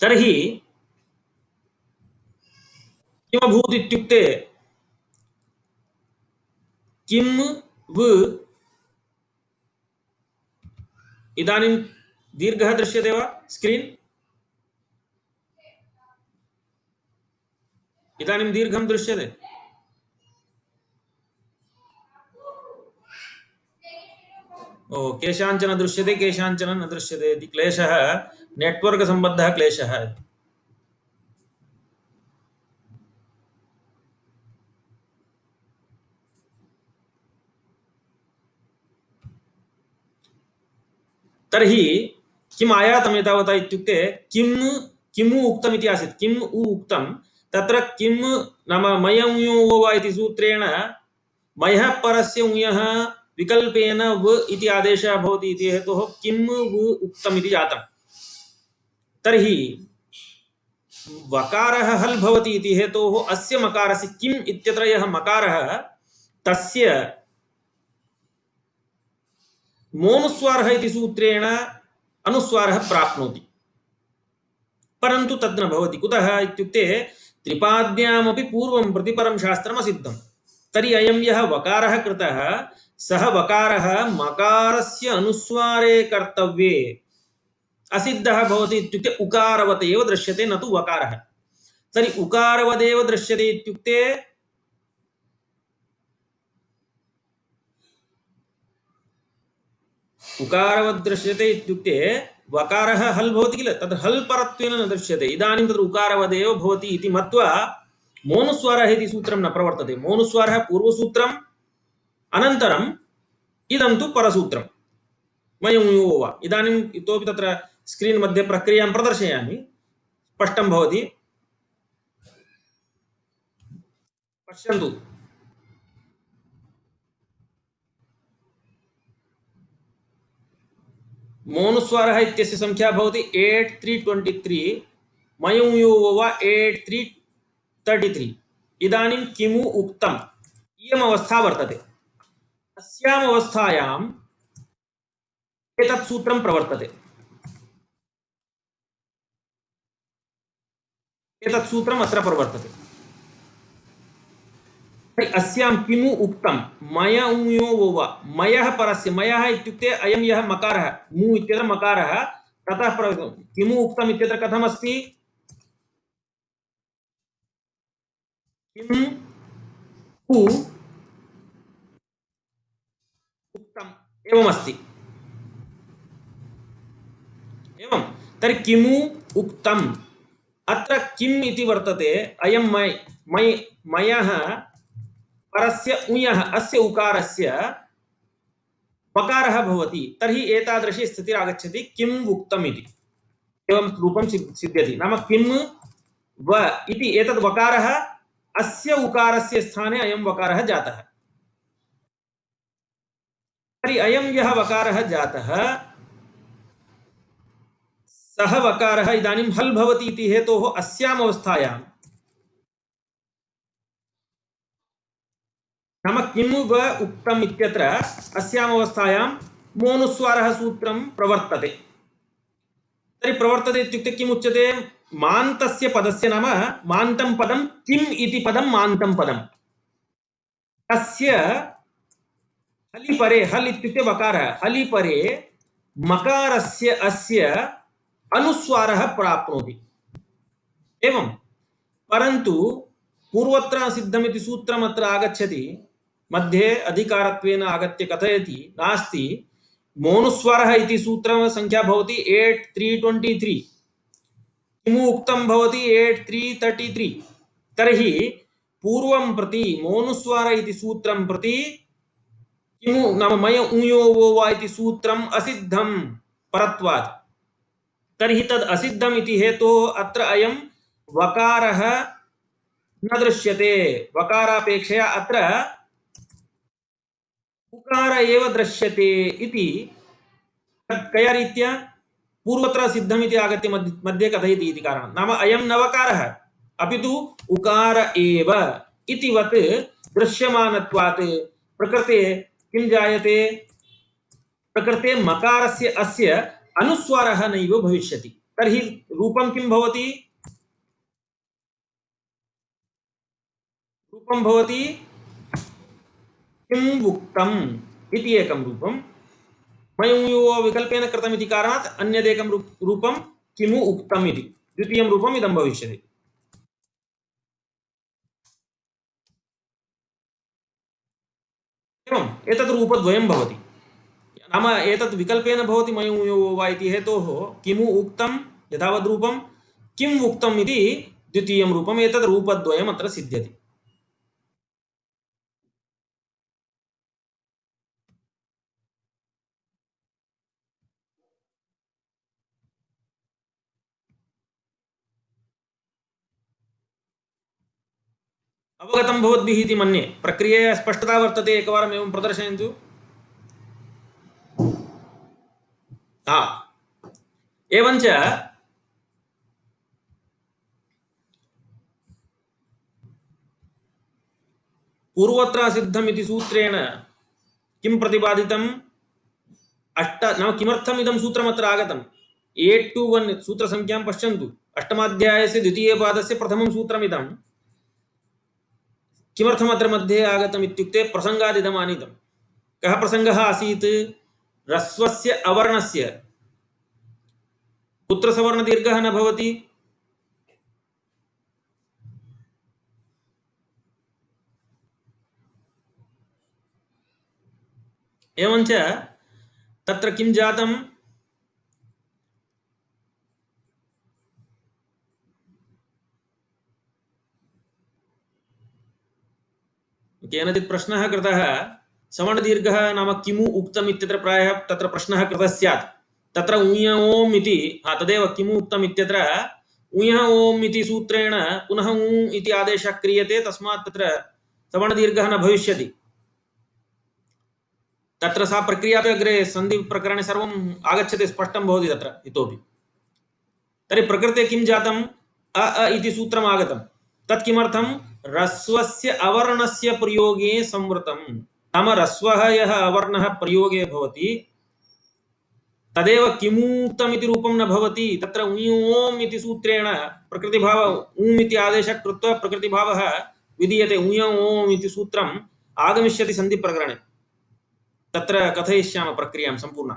तर्हि किमभूत् इत्युक्ते किम् व इदानीं दीर्घः दृश्यते वा स्क्रीन्? इदानीं दीर्घं दृश्यते? ओ, केषाञ्चन दृश्यते, केषाञ्चन न दृश्यते इति क्लेशः, नेट्वर्क् सम्बद्धः क्लेशः। तर्हि किम् आयातम् एतावता इत्युक्ते किमु उक्तम् इति आसीत्। किम् उ उक्तं, तत्र किम् नाम मयं यो वा इति सूत्रेण मयः परस्य उयः विकल्पेन व इति आदेशः भवति इति हेतोः किम् व उक्तम् इति जातम्। तर्हि वकारः हल् भवति इति हेतोः अस्य मकारस्य किम् इत्यत्र यः मकारः, तस्य मोनुस्वारः इति सूत्रेण अनुस्वारः प्राप्नोति। परन्तु तद् न भवति। कुतः इत्युक्ते त्रिपाद्यामपि पूर्वं प्रतिपरं शास्त्रम् असिद्धं। तर्हि अयं यः वकारः कृतः, सः वकारः मकारस्य अनुस्वारे कर्तव्ये असिद्धः भवति इत्युक्ते उकारवत् एव दृश्यते, न तु वकारः। तर्हि उकारवदेव दृश्यते इत्युक्ते उकारवद् दृश्यते इत्युक्ते वकारः हल् भवति किल, तद् हल् परत्वेन न दृश्यते। इदानीं तद् उकारवदेव भवति इति मत्वा मोनुस्वारः इति सूत्रं न प्रवर्तते। मोनुस्वारः पूर्वसूत्रम्, अनन्तरम् इदं तु परसूत्रं मयं यो वा। इदानीम् इतोपि तत्र स्क्रीन् मध्ये प्रक्रियां प्रदर्शयामि, स्पष्टं भवति, पश्यन्तु। मोनुस्वारः इत्यस्य संख्या भवति 8323, मयं यो वा 8333। इदानीं किमु उक्तम् इयम् अवस्था वर्तते। अस्याम् अवस्थायाम् एतत् सूत्रं प्रवर्तते। एतत् सूत्रम् अत्र प्रवर्तते। अस्यां किमु उक्तं मयं यो वा, मयः परस्य, मयः इत्युक्ते अयं यः मकारः, मु इत्यत्र मकारः, ततः किमु उक्तम् इत्यत्र कथमस्ति? किम उ उक्तम् एवमस्ति। एवं तर्हि किमु उक्तम् अत्र किम् इति वर्तते। अयं मयि मयः परस्य उयः अस्य उकारस्य वकारः भवति तर्हि एतादृशी स्थितिरागच्छति किम् उक्तम् इति एवं रूपं सिद्ध्यति। नाम किम् व इति एतद् वकारः अस्य उकारस्य स्थाने अयं वकारः जातः। तर्हि अयं यः वकारः जातः सः वकारः इदानीं हल् भवति इति हेतोः अस्याम् अवस्थायां नाम किम् व उक्तम् इत्यत्र अस्याम् अवस्थायां मोनुस्वारः सूत्रं प्रवर्तते। तर्हि प्रवर्तते इत्युक्ते किम् उच्यते मान्तस्य पदस्य नाम मान्तं पदं किम् इति पदं मान्तं पदं तस्य हलि परे हल् इत्युक्ते वकारः हलि परे मकारस्य अस्य अनुस्वारः प्राप्नोति। एवं परन्तु पूर्वत्र सिद्धमिति सूत्रम् अत्र आगच्छति मध्ये अधिकारत्वेन आगत्य कथयति नास्ति मोनुस्वरः इति सूत्रसङ्ख्या भवति 8323 किमु उक्तं भवति 8333। तर्हि पूर्वं प्रति मोनुस्वर इति सूत्रं प्रति किमु नाम मय ऊयो वो वा इति सूत्रम् असिद्धं परत्वात्। तर्हि तद् असिद्धम् इति हेतोः अत्र अयं वकारः न दृश्यते। वकारापेक्षया अत्र उकार एव दृश्यते इति कया रीत्या पूर्वत्र सिद्धमिति आगत्य मध्ये कथयति इति कारणात्। नाम अयं न वकारः अपितु उकार एव इतिवत् दृश्यमानत्वात् प्रकृते किं जायते प्रकृते मकारस्य अस्य अनुस्वारः नैव भविष्यति। तर्हि रूपं किं भवति रूपं भवति किम् उक्तम् इति एकं रूपं मयूयो विकल्पेन कृतम् इति कारणात् अन्यदेकं रूपं किमु उक्तम् इति द्वितीयं रूपम् इदं भविष्यति। एवम् एतत् रूपद्वयं भवति। नाम एतत् विकल्पेन भवति मयूयो वा इति हेतोः किमु उक्तं यथावद् रूपं किम् उक्तम् इति द्वितीयं रूपम् एतत् रूपद्वयम् अत्र सिद्ध्यति। अवगतं भवद्भिः इति मन्ये। प्रक्रियया स्पष्टता वर्तते एकवारम् एवं प्रदर्शयन्तु। एवञ्च पूर्वत्र सिद्धमिति सूत्रेण किं प्रतिपादितम् नाम किमर्थम् इदं सूत्रम् अत्र आगतम् 821 सूत्रसङ्ख्यां पश्यन्तु। अष्टमाध्यायस्य द्वितीयपादस्य प्रथमं सूत्रमिदं किमर्थम् अत्र मध्ये आगतम् इत्युक्ते प्रसङ्गादिदम् आनीतं। कः प्रसङ्गः आसीत् ह्रस्वस्य अवर्णस्य कुत्र सवर्णदीर्घः न भवति एवञ्च तत्र किं जातं केनचित् प्रश्नः कृतः सवर्णदीर्घः नाम किमु उक्तम् इत्यत्र प्रायः तत्र प्रश्नः कृतः स्यात्। तत्र ऊय ओम् इति तदेव किमु उक्तम् इत्यत्र ऊयः ओम् इति सूत्रेण पुनः ऊ इति आदेशः क्रियते तस्मात् तत्र सवर्णदीर्घः न भविष्यति। तत्र सा प्रक्रिया अग्रे सन्धिप्रकरणे सर्वम् आगच्छति स्पष्टं भवति तत्र इतोपि। तर्हि प्रकृते किं जातम् अ इति सूत्रम् आगतं तत् किमर्थं ह्रस्वस्य अवर्णस्य प्रयोगे संवृतं। नाम ह्रस्वः यः अवर्णः प्रयोगे भवति तदेव किमूक्तम् इति रूपं न भवति। तत्र ऊम् इति सूत्रेण प्रकृतिभाव ऊम् इति आदेशः कृत्वा प्रकृतिभावः विधीयते। ऊम् इति सूत्रम् आगमिष्यति सन्धिप्रकरणे। तत्र कथयिष्यामः प्रक्रियां सम्पूर्णा।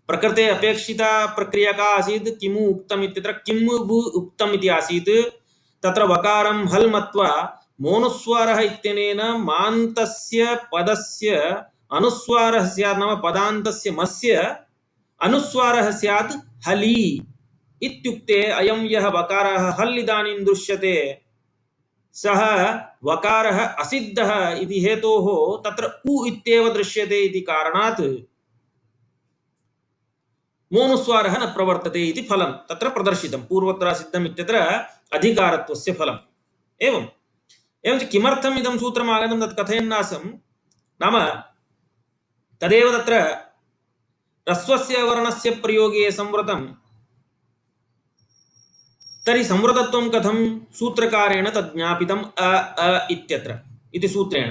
प्रकृते अपेक्षिता प्रक्रिया का आसीत् किमु उक्तम् इत्यत्र किम् उक्तम् इति आसीत्। तत्र वकारं हल् मत्वा मोनुस्वारः इत्यनेन मान्तस्य पदस्य अनुस्वारः स्यात्, नाम पदान्तस्य मस्य अनुस्वारः स्यात् हलि इत्युक्ते अयं यः वकारः हल् इदानीं दृश्यते सः वकारः असिद्धः इति हेतोः तत्र उ इत्येव दृश्यते इति कारणात् मोनुस्वारः न प्रवर्तते इति फलं तत्र प्रदर्शितं। पूर्वत्र सिद्धम् इत्यत्र अधिकारत्वस्य फलम्। एवं च किमर्थम् इदं सूत्रम् आगतं तत् कथयन्नासम्। नाम तदेव तत्र ह्रस्वस्य वर्णस्य प्रयोगे संवृतं, तर्हि संवृतत्वं कथं सूत्रकारेण तद् ज्ञापितम् अ अ इत्यत्र इति सूत्रेण।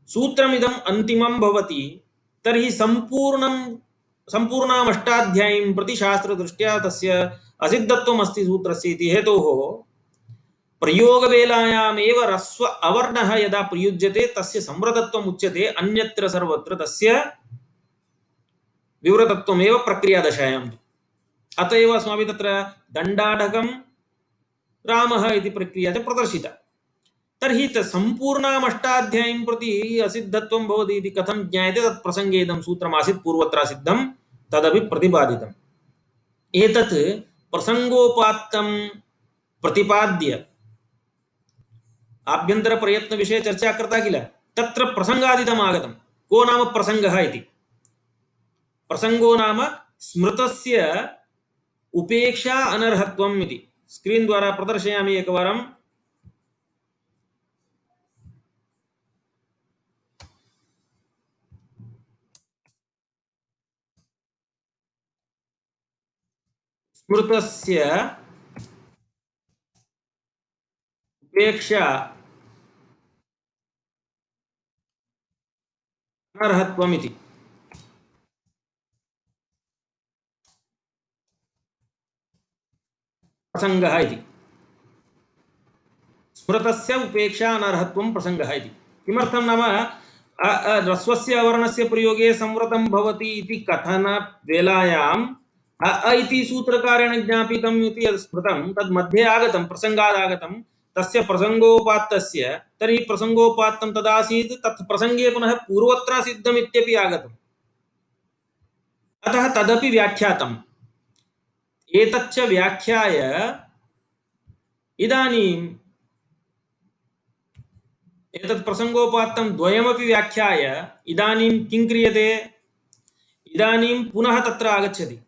सूत्रमिदम् अन्तिमं भवति, तर्हि सम्पूर्णामष्टाध्यायीं प्रति शास्त्रदृष्ट्या तस्य असिद्धत्वम् अस्ति सूत्रस्य इति हेतोः प्रयोगवेलायामेव ह्रस्व अवर्णः यदा प्रयुज्यते तस्य संवृतत्वम् उच्यते, अन्यत्र सर्वत्र तस्य विवृतत्वमेव प्रक्रियादशायाम्। अत एव अस्माभिः तत्र दण्डाढकं रामः इति प्रक्रिया च प्रदर्शिता। तर्हि सम्पूर्णामष्टाध्यायीं प्रति असिद्धत्वं भवति इति कथं ज्ञायते? तत् प्रसङ्गे इदं सूत्रमासीत् पूर्वत्र सिद्धं, तदपि प्रतिपादितम्। एतत् प्रसङ्गोपात्तं प्रतिपाद्य आभ्यन्तरप्रयत्नविषये चर्चा कृता किल, तत्र प्रसङ्गादितम् आगतं। को नाम प्रसङ्गः इति? प्रसङ्गो नाम स्मृतस्य उपेक्षा अनर्हत्वम् इति। स्क्रीन् द्वारा प्रदर्शयामि एकवारम्। स्मृतस्य उपेक्षा अनर्हत्वम् इति। प्रसङ्गः इति स्मृतस्य उपेक्षा अनर्हत्वं प्रसङ्गः इति। किमर्थं नाम ह्रस्वस्य अवर्णस्य प्रयोगे संवृतं भवति इति कथनवेलायाम् अ इति सूत्रकारेण ज्ञापितम् इति यत् स्मृतं तद् मध्ये आगतं, प्रसङ्गात् आगतं, तस्य प्रसङ्गोपात्तस्य। तर्हि प्रसङ्गोपात्तं तदासीत्, तत् प्रसङ्गे पुनः पूर्वत्र सिद्धम् इत्यपि आगतम्, अतः तदपि व्याख्यातम्। एतच्च व्याख्याय इदानीम् एतत् प्रसङ्गोपात्तं द्वयमपि व्याख्याय इदानीं किं क्रियते? इदानीं पुनः तत्र आगच्छति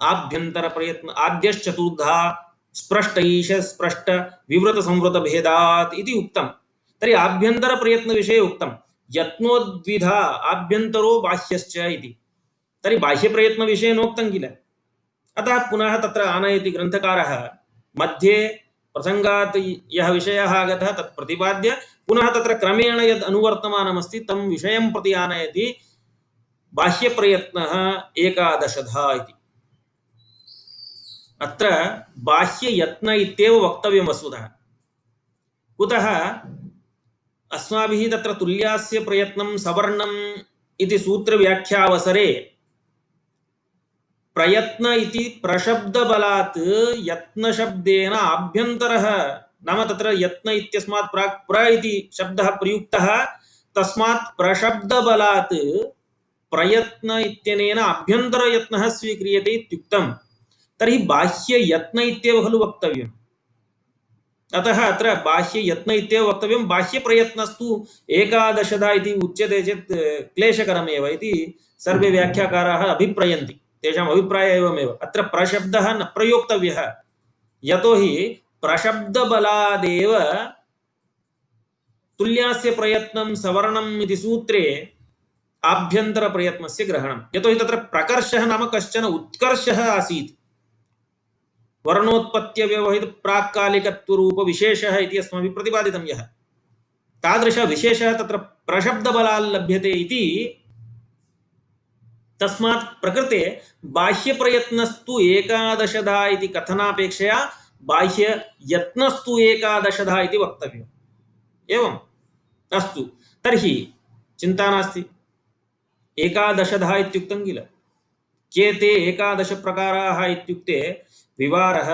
आभ्यन्तरप्रयत्न आद्यश्चतुर्धा स्पष्ट ईश स्पष्ट विवृत संवृत भेदात् इति उक्तं। तर्हि आभ्यन्तरप्रयत्नविषये उक्तं यत्नोद्विधा आभ्यन्तरो बाह्यश्च इति। तर्हि बाह्यप्रयत्नविषये नोक्तं किल, अतः पुनः तत्र आनयति ग्रन्थकारः मध्ये प्रसङ्गात् यः विषयः आगतः तत् प्रतिपाद्य पुनः तत्र क्रमेण यद् अनुवर्तमानमस्ति तं विषयं प्रति आनयति। बाह्यप्रयत्नः एकादशधा इति। अत्र बाह्ययत्न इत्येव वक्तव्यं वस्तुतः। कुतः? अस्माभिः तत्र तुल्यास्य प्रयत्नं सवर्णम् इति सूत्रव्याख्यावसरे प्रयत्न इति प्रशब्दबलात् यत्नशब्देन आभ्यन्तरः, नाम तत्र यत्न इत्यस्मात् प्राक् प्र इति शब्दः प्रयुक्तः, तस्मात् प्रशब्दबलात् प्रयत्न इत्यनेन आभ्यन्तरयत्नः स्वीक्रियते इत्युक्तं। तर्हि बाह्ययत्न इत्येव खलु वक्तव्यम्। अतः अत्र बाह्ययत्न इत्येव वक्तव्यं। बाह्यप्रयत्नस्तु एकादशधा इति उच्यते चेत् क्लेशकरमेव इति सर्वे व्याख्याकाराः अभिप्रयन्ति। तेषाम् अभिप्रायः एवमेव। अत्र प्रशब्दः न प्रयोक्तव्यः, यतोहि प्रशब्दबलादेव तुल्यास्य प्रयत्नं सवर्णम् इति सूत्रे आभ्यन्तरप्रयत्नस्य ग्रहणं। यतोहि तत्र प्रकर्षः नाम कश्चन उत्कर्षः आसीत्, वर्णोत्पत्त्यव्यवहित प्राक्कालिकत्वरूपविशेषः इति अस्माभिः प्रतिपादितं यः, तादृशविशेषः तत्र प्रशब्दबलात् लभ्यते इति। तस्मात् प्रकृते बाह्यप्रयत्नस्तु एकादशधा इति कथनापेक्षया बाह्ययत्नस्तु एकादशधा इति वक्तव्यम्। एवम् अस्तु, तर्हि चिन्ता नास्ति। एकादशधा इत्युक्तं किल। के ते एकादश प्रकाराः इत्युक्ते विवारः,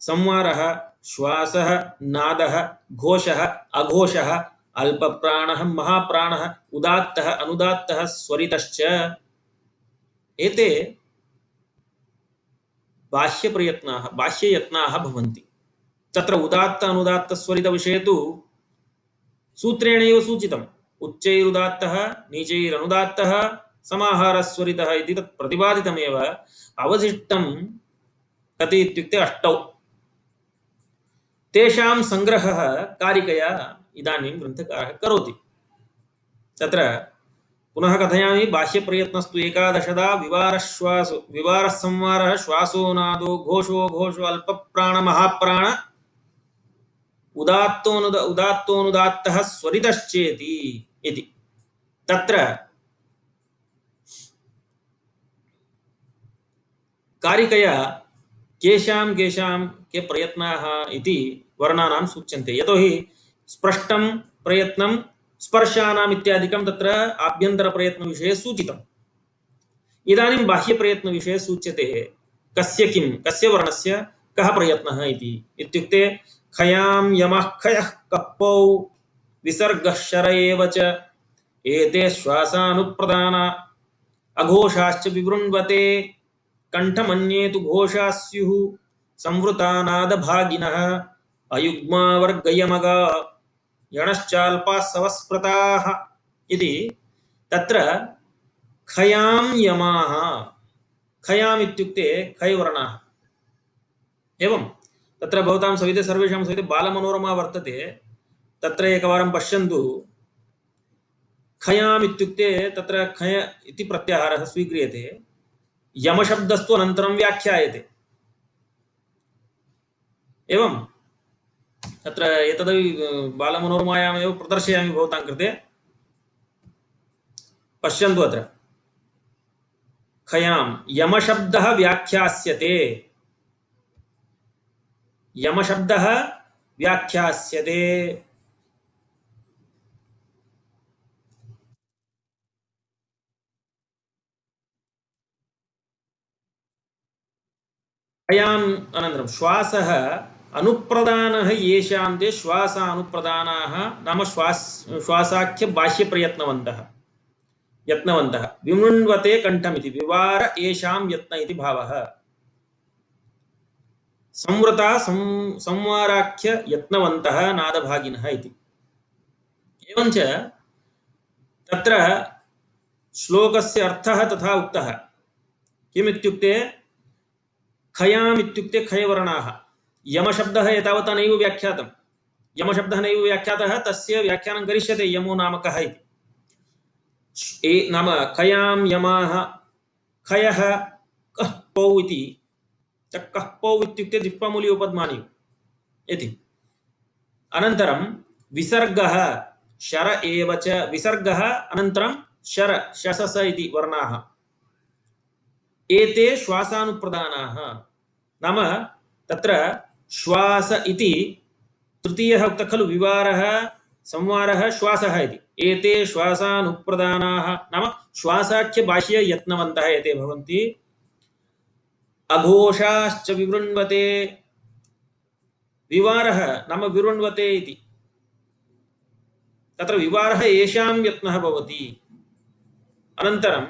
संवारः, श्वासः नादः घोषः अघोषः अल्पप्राणः महाप्राणः उदात्तः अनुदात्तः स्वरितश्च एते बाह्ययत्नाः भवन्ति। तत्र उदात्त अनुदात्त स्वरित विषये तु सूत्रेणैव सूचितम्। उच्चैरुदात्तः नीचैरनुदात्तः समाहारस्वरितः इति तत् प्रतिपादितमेव। अवशिष्टं कति इत्युक्ते 8। तेषां संग्रहः कारिकया इदानीं ग्रन्थकारः करोति। तत्र पुनः कथयामि। बाह्यप्रयत्नस्तु एकादशदा विवारः संवारः श्वासो नादो घोषो अल्पप्राण महाप्राण उदात्तोनुदात्तः स्वरितश्चेति इति। तत्र कारिकया केषां के प्रयत्नाः इति वर्णानां सूच्यन्ते। यतोहि स्पष्टं प्रयत्नं स्पर्शानाम् इत्यादिकं तत्र आभ्यन्तरप्रयत्नविषये सूचितम्। इदानीं बाह्यप्रयत्नविषये सूच्यते। कस्य वर्णस्य कः प्रयत्नः इति इत्युक्ते खयां यमः खयः कप्पौ विसर्गः शर एव च एते श्वासानुप्रदाना अघोषाश्च विवृण्वते कंठमन्ये तु घोषा स्युः संवृतानादभागिनः अयुग्मा वर्गयमगा यणश्चाल्पाः सवस्प्रताः इति। तत्र खयां यमाः, खयाम् इत्युक्ते खयवर्णाः। एवं तत्र भवतां सविधे सर्वेषां सविधे बालमनोरमा वर्तते। तत्र एकवारं पश्यन्तु। खयाम् इत्युक्ते तत्र खय इति प्रत्याहारः स्वीक्रियते। यमशब्दस्तु अनन्तरं व्याख्यायते। एवं तत्र एतदपि बालमनोरमायामेव प्रदर्शयामि भवतां कृते। पश्यन्तु। अत्र खयां यमशब्दः व्याख्यास्यते। यमशब्दः व्याख्यास्यते। खयाम् अनन्तरं श्वासः अनुप्रदानः येषां ते श्वासानुप्रदानाः नाम श्वासाख्य बाह्यप्रयत्नवन्तः यत्नवन्तः विमृण्वते कंठमिति विवार येषां यत्न इति भावः। संवृता संवाराख्य यत्नवन्तः नादभागिनः इति। एवञ्च तत्र श्लोकस्य अर्थः तथा उक्तः। किमित्युक्ते खयाम् इत्युक्ते खयवर्णाः। यमशब्दः एतावता नैव व्याख्यातम्। यमशब्दः नैव व्याख्यातः। तस्य व्याख्यानं करिष्यते यमो नाम कः इति। नाम खयां यमाः खयः कः पौ इति। कः पौ इत्युक्ते जिह्वामूली उपद्मानि इति। अनन्तरं विसर्गः शर एव च। विसर्गः अनन्तरं शर शसस इति वर्णाः। एते श्वासानुप्रदानाः। नाम तत्र श्वास इति तृतीयः उक्तः खलु। विवारः संवारः श्वासः इति। एते श्वासानुप्रदानाः नाम श्वासाख्य बाह्य यत्नवन्तः एते भवन्ति। अघोषाश्च विवृण्वते। विवारः नाम विवृण्वते इति। तत्र विवारः येषां यत्नः भवति। अनन्तरं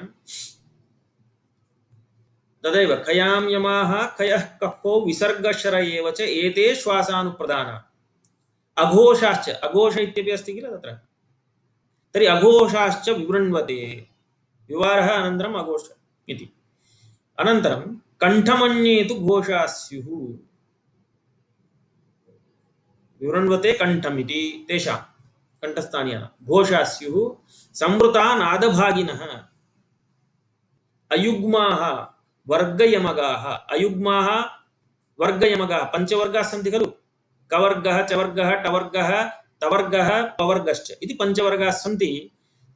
तदैव खयां यमाः खयः कप्पौ विसर्गशर एव च एते श्वासानुप्रदानाः। अघोषाश्च अघोष इत्यपि अस्ति किल तत्र। तर्हि अघोषाश्च विवृण्वते। विवारः अनन्तरम् अघोष इति। अनन्तरं कंठमन्ये तु घोषा स्युः। विवृण्वते कंठमिति तेषां कंठस्थानीयानां घोषा स्युः। संवृता नादभागिनः अयुग्माः वर्गयमगाः। अयुग्माः वर्गयमगाः पंचवर्गाः सन्ति खलु। कवर्गः चवर्गः टवर्गः तवर्गः पवर्गश्च इति पंचवर्गाः सन्ति।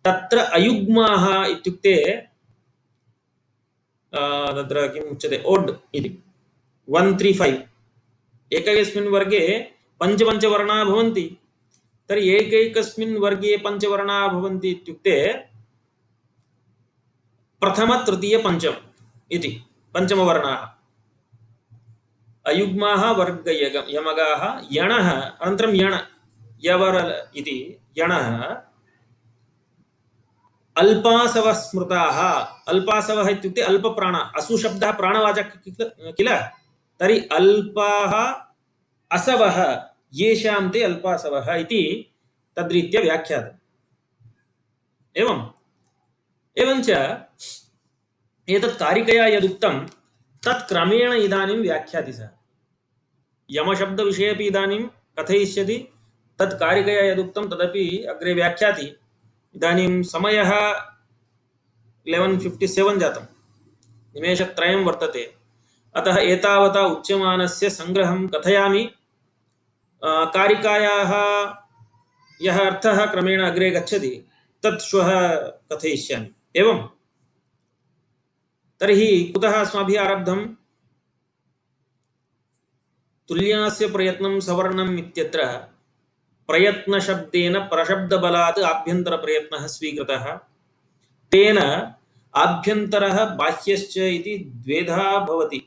तत्र अयुग्माः इत्युक्ते तत्र किम् उच्यते ओड् इति 135। एकैकस्मिन् वर्गे पञ्चवर्णाः भवन्ति। तर्हि एकैकस्मिन् वर्गे पञ्चवर्णाः भवन्ति इत्युक्ते प्रथम तृतीय पंचम इति पंचमवर्णाः। अयुग्माः वर्ग यमगाः यणः अनन्तरं यण यवर इति यणः अल्पासवः स्मृताः अल्पासवः इत्युक्ते अल्पप्राण असु शब्दः प्राणवाचकः किल तर्हि अल्पाः असवः येषां ते अल्पासवः इति तद्रीत्या व्याख्यातम् एवम् एवञ्च एतत् कारिकया यदुक्तं तत् क्रमेण इदानीं व्याख्याति सः यमशब्दविषये अपि इदानीं कथयिष्यति तत् कारिकया यदुक्तं तदपि अग्रे व्याख्याति इदानीं समयः 11:57 जातं निमेषत्रयं वर्तते अतः एतावता उच्यमानस्य संग्रहं कथयामि कारिकायाः यः अर्थः क्रमेण अग्रे गच्छति तत् श्वः कथयिष्यामि एवं तर्हि कुतः अस्माभिः आरब्धं तुल्यास्य प्रयत्नं सवर्णम् इत्यत्र प्रयत्नशब्देन प्रशब्दबलात् आभ्यन्तरप्रयत्नः स्वीकृतः तेन आभ्यन्तरः बाह्यश्च इति द्वेधा भवति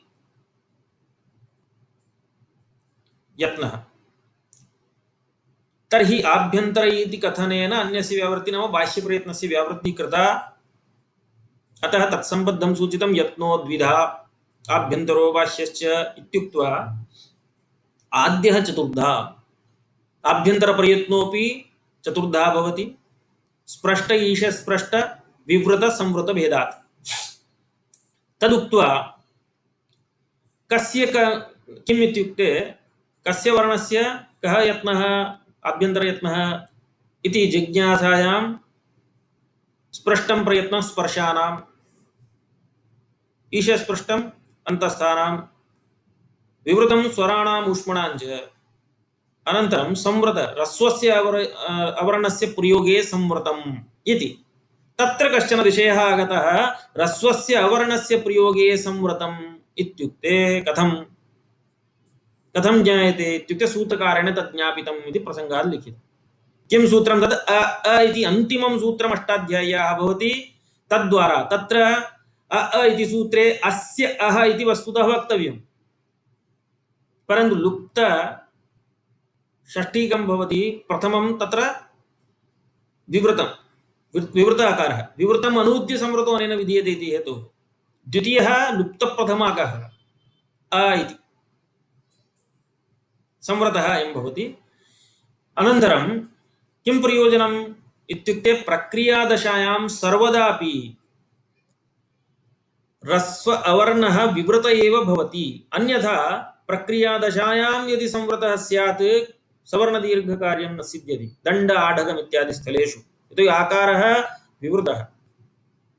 यत्नः तर्हि आभ्यन्तर इति कथनेन अन्यस्य व्यावृत्ति नाम बाह्यप्रयत्नस्य व्यावृत्तिः कृता अतः तत्सम्बद्धं सूचितं यत्नो द्विधा आभ्यन्तरो बाह्यश्च इत्युक्त्वा आद्यः चतुर्धा आभ्यन्तरप्रयत्नोऽपि चतुर्धा भवति स्पष्ट ईश स्पष्ट विवृत संवृत भेदात् तदुक्त्वा कस्य किम् इत्युक्ते कस्य वर्णस्य कः यत्नः आभ्यन्तरयत्नः इति जिज्ञासायां स्पृष्टं प्रयत्नं स्पर्शानाम् ईशस्पृष्टम् अन्तस्थानां विवृतं स्वराणाम् ऊष्मणाञ्च अनन्तरं संवृत ह्रस्वस्य अवर्णस्य प्रयोगे संवृतम् इति तत्र कश्चन विषयः आगतः ह्रस्वस्य अवर्णस्य प्रयोगे संवृतम् इत्युक्ते कथं कथं ज्ञायते इत्युक्ते सूत्रकारेण तत् ज्ञापितम् इति प्रसङ्गः लिखितः किं सूत्रं तत् अ इति अन्तिमं सूत्रम् अष्टाध्याय्याः भवति तद्वारा तत्र अ इति सूत्रे अस्य अह इति वस्तुतः वक्तव्यं परन्तु लुप्त षष्ठीकं भवति प्रथमं तत्र विवृतं विवृत आकारः विवृतम् अनूद्य संवृतो अनेन विधीयते इति हेतुः द्वितीयः लुप्तप्रथमाकः अ इति संवृतः अयं भवति अनन्तरं किं प्रयोजनम् इत्युक्ते प्रक्रियादशायां सर्वदापि ह्रस्व अवर्णः विवृत एव भवति अन्यथा प्रक्रियादशायां यदि संवृतः स्यात् सवर्णदीर्घकार्यं न सिद्ध्यति दण्ड आढगम् इत्यादि स्थलेषु यतोहि आकारः विवृतः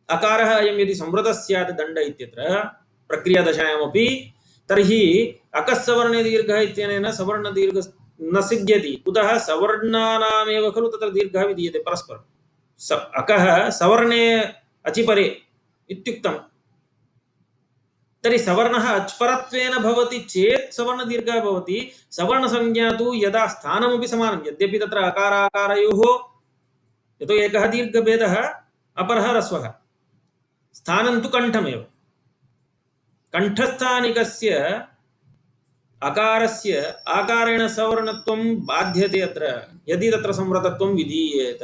अकारः अयं यदि संवृतः स्यात् दण्ड इत्यत्र प्रक्रियादशायामपि तर्हि अकस्सवर्णे दीर्घः इत्यनेन सवर्णदीर्घ न सिद्ध्यति कुतः सवर्णानामेव खलु तत्र दीर्घः विधीयते परस्परम् अकः सवर्णे अचिपरे इत्युक्तम् तर्हि सवर्णः अच्परत्वेन भवति चेत् सवर्णदीर्घः भवति सवर्णसंज्ञा तु यदा स्थानमपि समानं यद्यपि तत्र अकाराकारयोः यतो एकः दीर्घभेदः अपरः ह्रस्वः स्थानं तु कण्ठमेव कण्ठस्थानिकस्य अकारस्य आकारेण सवर्णत्वं बाध्यते अत्र यदि तत्र संवृतत्वं विधीयेत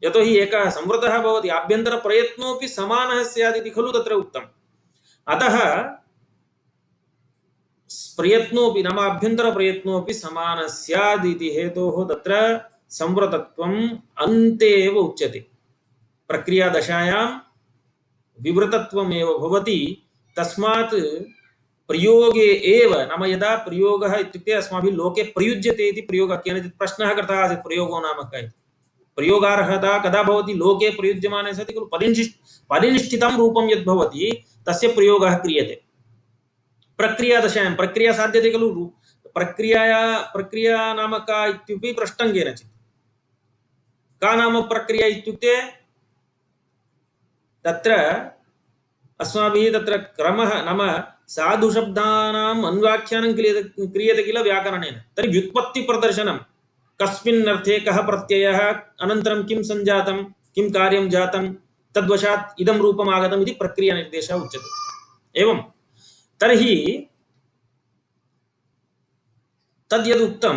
यतो हि एकः संवृतः भवति आभ्यन्तरप्रयत्नोऽपि समानः स्यात् इति खलु तत्र उक्तम् अतः प्रयत्नोऽपि नाम आभ्यन्तरप्रयत्नोऽपि समानः स्यात् इति हेतोः तत्र संवृतत्वम् अन्ते एव उच्यते प्रक्रियादशायां विवृतत्वमेव भवति तस्मात् प्रयोगे एव नाम यदा प्रयोगः इत्युक्ते अस्माभिः लोके प्रयुज्यते इति प्रयोगः केनचित् प्रश्नः कृतः आसीत् प्रयोगो नाम कः इति प्रयोगार्हता कदा भवति लोके प्रयुज्यमाने सति खलु परिनिष्ठितं रूपं यद् भवति तस्य प्रयोगः क्रियते प्रक्रियादशायां प्रक्रिया साध्यते खलु प्रक्रिया नाम का इत्यपि पृष्टं केनचित् का नाम प्रक्रिया इत्युक्ते तत्र अस्माभिः तत्र क्रमः नाम साधुशब्दानाम् अन्वाख्यानं क्रियते किल व्याकरणेन तर्हि व्युत्पत्तिप्रदर्शनं कस्मिन् अर्थे कः प्रत्ययः अनन्तरं किं सञ्जातं किं कार्यं जातं तद्वशात् इदं रूपम् आगतम् इति प्रक्रियानिर्देशः उच्यते एवं तर्हि तद्यदुक्तं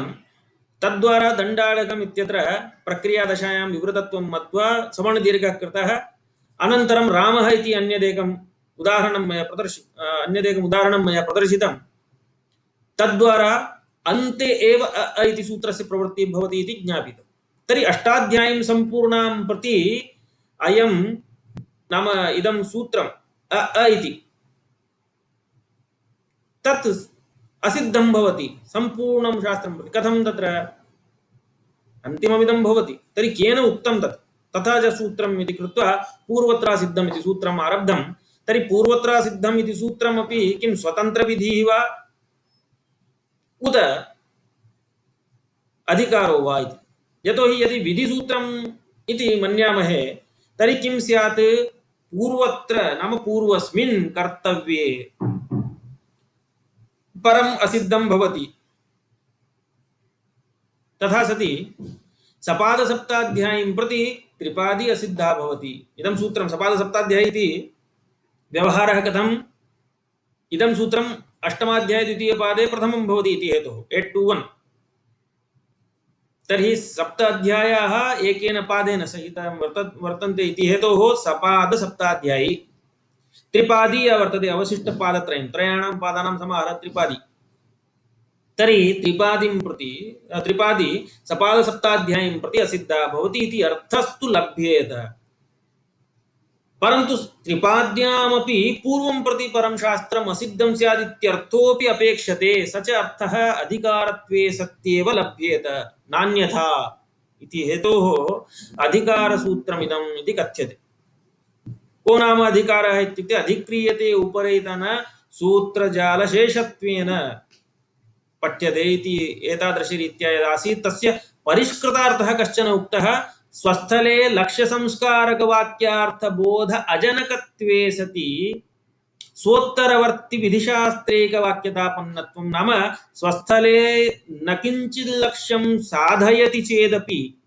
तद्वारा दण्डाळकम् इत्यत्र प्रक्रियादशायां विवृतत्वं मत्वा सवर्णदीर्घः कृतः। अनन्तरं रामः इति अन्यदेकम् उदाहरणं मया प्रदर्शितं। तद्वारा अन्ते एव अ इति सूत्रस्य प्रवृत्तिः भवति इति ज्ञापितं। तर्हि अष्टाध्यायीं सम्पूर्णां प्रति अयं नाम इदं सूत्रम् अ इति तत् असिद्धं भवति सम्पूर्णं शास्त्रं प्रति। कथं तत्र अन्तिममिदं भवति तर्हि केन उक्तं तत् तथा च सूत्रम् इति कृत्वा पूर्वत्र सिद्धम् इति सूत्रम् आरब्धं। तर्हि पूर्वत्र सिद्धम् इति सूत्रमपि किं स्वतन्त्रविधिः वा उत अधिकारो वा इति। यतोहि यदि विधिसूत्रम् इति मन्यामहे तर्हि किं स्यात् पूर्वत्र नाम पूर्वस्मिन् कर्तव्ये परम् असिद्धं भवति। तथा सति सपादसप्ताध्यायीं प्रति त्रिपादी असिद्धा भवति। इदं सूत्रं सपादसप्ताध्यायी इति व्यवहारः कथम् इदं सूत्रम् अष्टमाध्याये द्वितीयपादे प्रथमं भवति इति हेतुः 821। तर्हि सप्त अध्यायाः एकेन पादेन सहितं वर्तन्ते इति हेतोः सपादसप्ताध्यायी। त्रिपादी वर्तते अवशिष्टपादत्रयं त्रयाणां पादानां समाहारः त्रिपादी। तर्हि त्रिपादी सपादसप्ताध्यायीं प्रति असिद्धा भवति इति अर्थस्तु लभ्येत। परन्तु त्रिपाद्यामपि पूर्वं प्रति परं शास्त्रम् असिद्धं स्यादित्यर्थोऽपि अपेक्षते। स च अर्थः अधिकारत्वे सत्येव लभ्येत नान्यथा इति हेतोः अधिकारसूत्रमिदम् इति कथ्यते। को नाम अधिकारः इत्युक्ते अधिक्रियते उपरेतन सूत्रजालशेषत्वेन पठ्यते इति एतादृशरीत्या यदासीत् तस्य परिष्कृतार्थः कश्चन उक्तः। स्वस्थले लक्ष्यसंस्कारकवाक्यार्थबोध अजनकत्वे सति स्वोत्तरवर्ति विधिशास्त्रैकवाक्यतापन्नत्वं नाम स्वस्थले न किञ्चित् लक्ष्यं साधयति चेदपि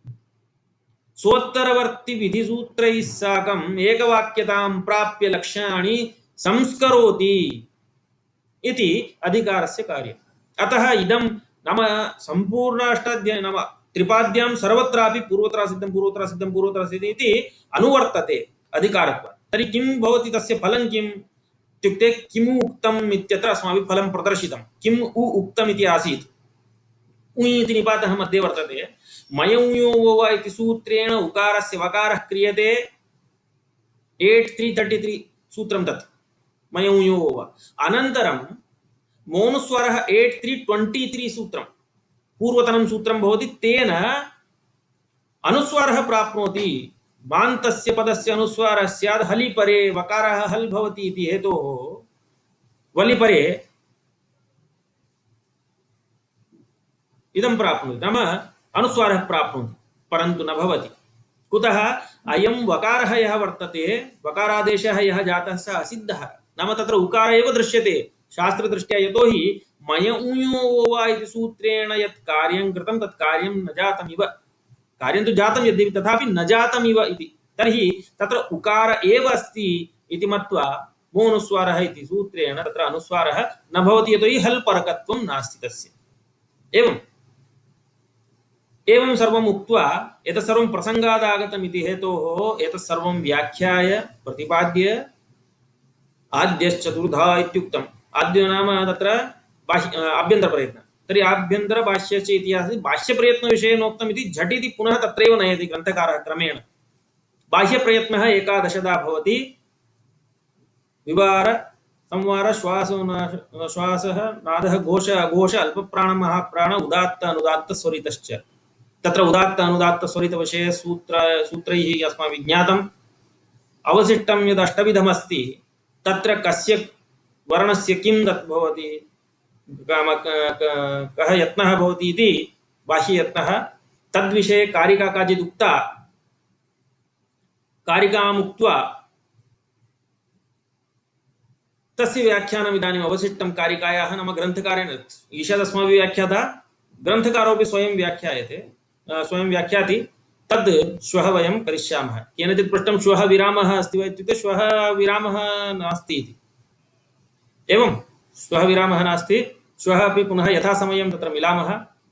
स्वोत्तरवर्ति विधिसूत्रैः साकम् एकवाक्यतां प्राप्य लक्ष्याणि संस्करोति इति अधिकारस्य कार्यम्। अतः इदं नाम सम्पूर्ण अष्टाध्यायी नाम त्रिपाद्यां सर्वत्रापि पूर्वत्र सिद्धं इति अनुवर्तते अधिकारत्वात्। तर्हि किं भवति तस्य फलं किम् इत्युक्ते किमु उक्तम् इत्यत्र अस्माभिः फलं प्रदर्शितं। किम् उक्तम् इति आसीत् उ इति निपातः मध्ये वर्तते। मयौयो वा इति सूत्रेण उकारस्य वकारः क्रियते 8333 सूत्रं तत् मयौयो वा। अनन्तरं मोनुस्वरः 8323 सूत्रं पूर्वतनं सूत्रं भवति। तेन अनुस्वारः प्राप्नोति। मान्तस्य पदस्य अनुस्वारः स्यात् हलिपरे वकारः हल् भवति इति हेतोः वलिपरे इदं प्राप्नोति नाम अनुस्वारः प्राप्नोति परन्तु न भवति। कुतः अयं वकारः यः वर्तते वकारादेशः यः जातः सः असिद्धः नाम तत्र उकार एव दृश्यते शास्त्रदृष्ट्या। यतोहि मय ऊयो वा इति सूत्रेण यत् कार्यं कृतं तत् कार्यं न जातमिव। कार्यं तु जातं यद्यपि तथापि न जातमिव इति। तर्हि तत्र उकार एव अस्ति इति मत्वा मोनुस्वारः इति सूत्रेण तत्र अनुस्वारः न भवति यतोहि हल् परकत्वं नास्ति तस्य। एवं सर्वम् उक्त्वा एतत् सर्वं प्रसङ्गादागतम् इति हेतोः एतत् सर्वं व्याख्याय प्रतिपाद्य आद्यश्चतुर्धा इत्युक्तम्। आद्यो नाम तत्र आभ्यन्तरप्रयत्नः। तर्हि आभ्यन्तरभाष्यस्य इतिहासे भाष्यप्रयत्नविषयेनोक्तम् इति झटिति पुनः तत्रैव नयति ग्रन्थकारः क्रमेण। बाह्यप्रयत्नः एकादशदा भवति। विवार संवार श्वासः नादः घोष अघोष अल्पप्राण महाप्राण उदात्त अनुदात्त स्वरितश्च। तत्र उदात्त अनुदात्त स्वरित विषये सूत्रैः अस्माभिः ज्ञातम्। अवशिष्टं यद् अष्टविधमस्ति तत्र कस्य वर्णस्य किं तत् भवति कः यत्नः भवति इति बाह्ययत्नः। तद्विषये कारिका काचित् उक्ता। कारिकामुक्त्वा तस्य व्याख्यानम् इदानीम् अवशिष्टं कारिकायाः नाम ग्रन्थकारेण ईषदस्माभिः व्याख्याता ग्रन्थकारोऽपि स्वयं व्याख्यायते स्वयं व्याख्याति। तद् श्वः वयं करिष्यामः। केनचित् पृष्टं श्वः विरामः अस्ति वा इत्युक्ते श्वः विरामः नास्ति इति। एवं श्वः विरामः नास्ति। श्वः अपि पुनः यथासमयं तत्र मिलामः।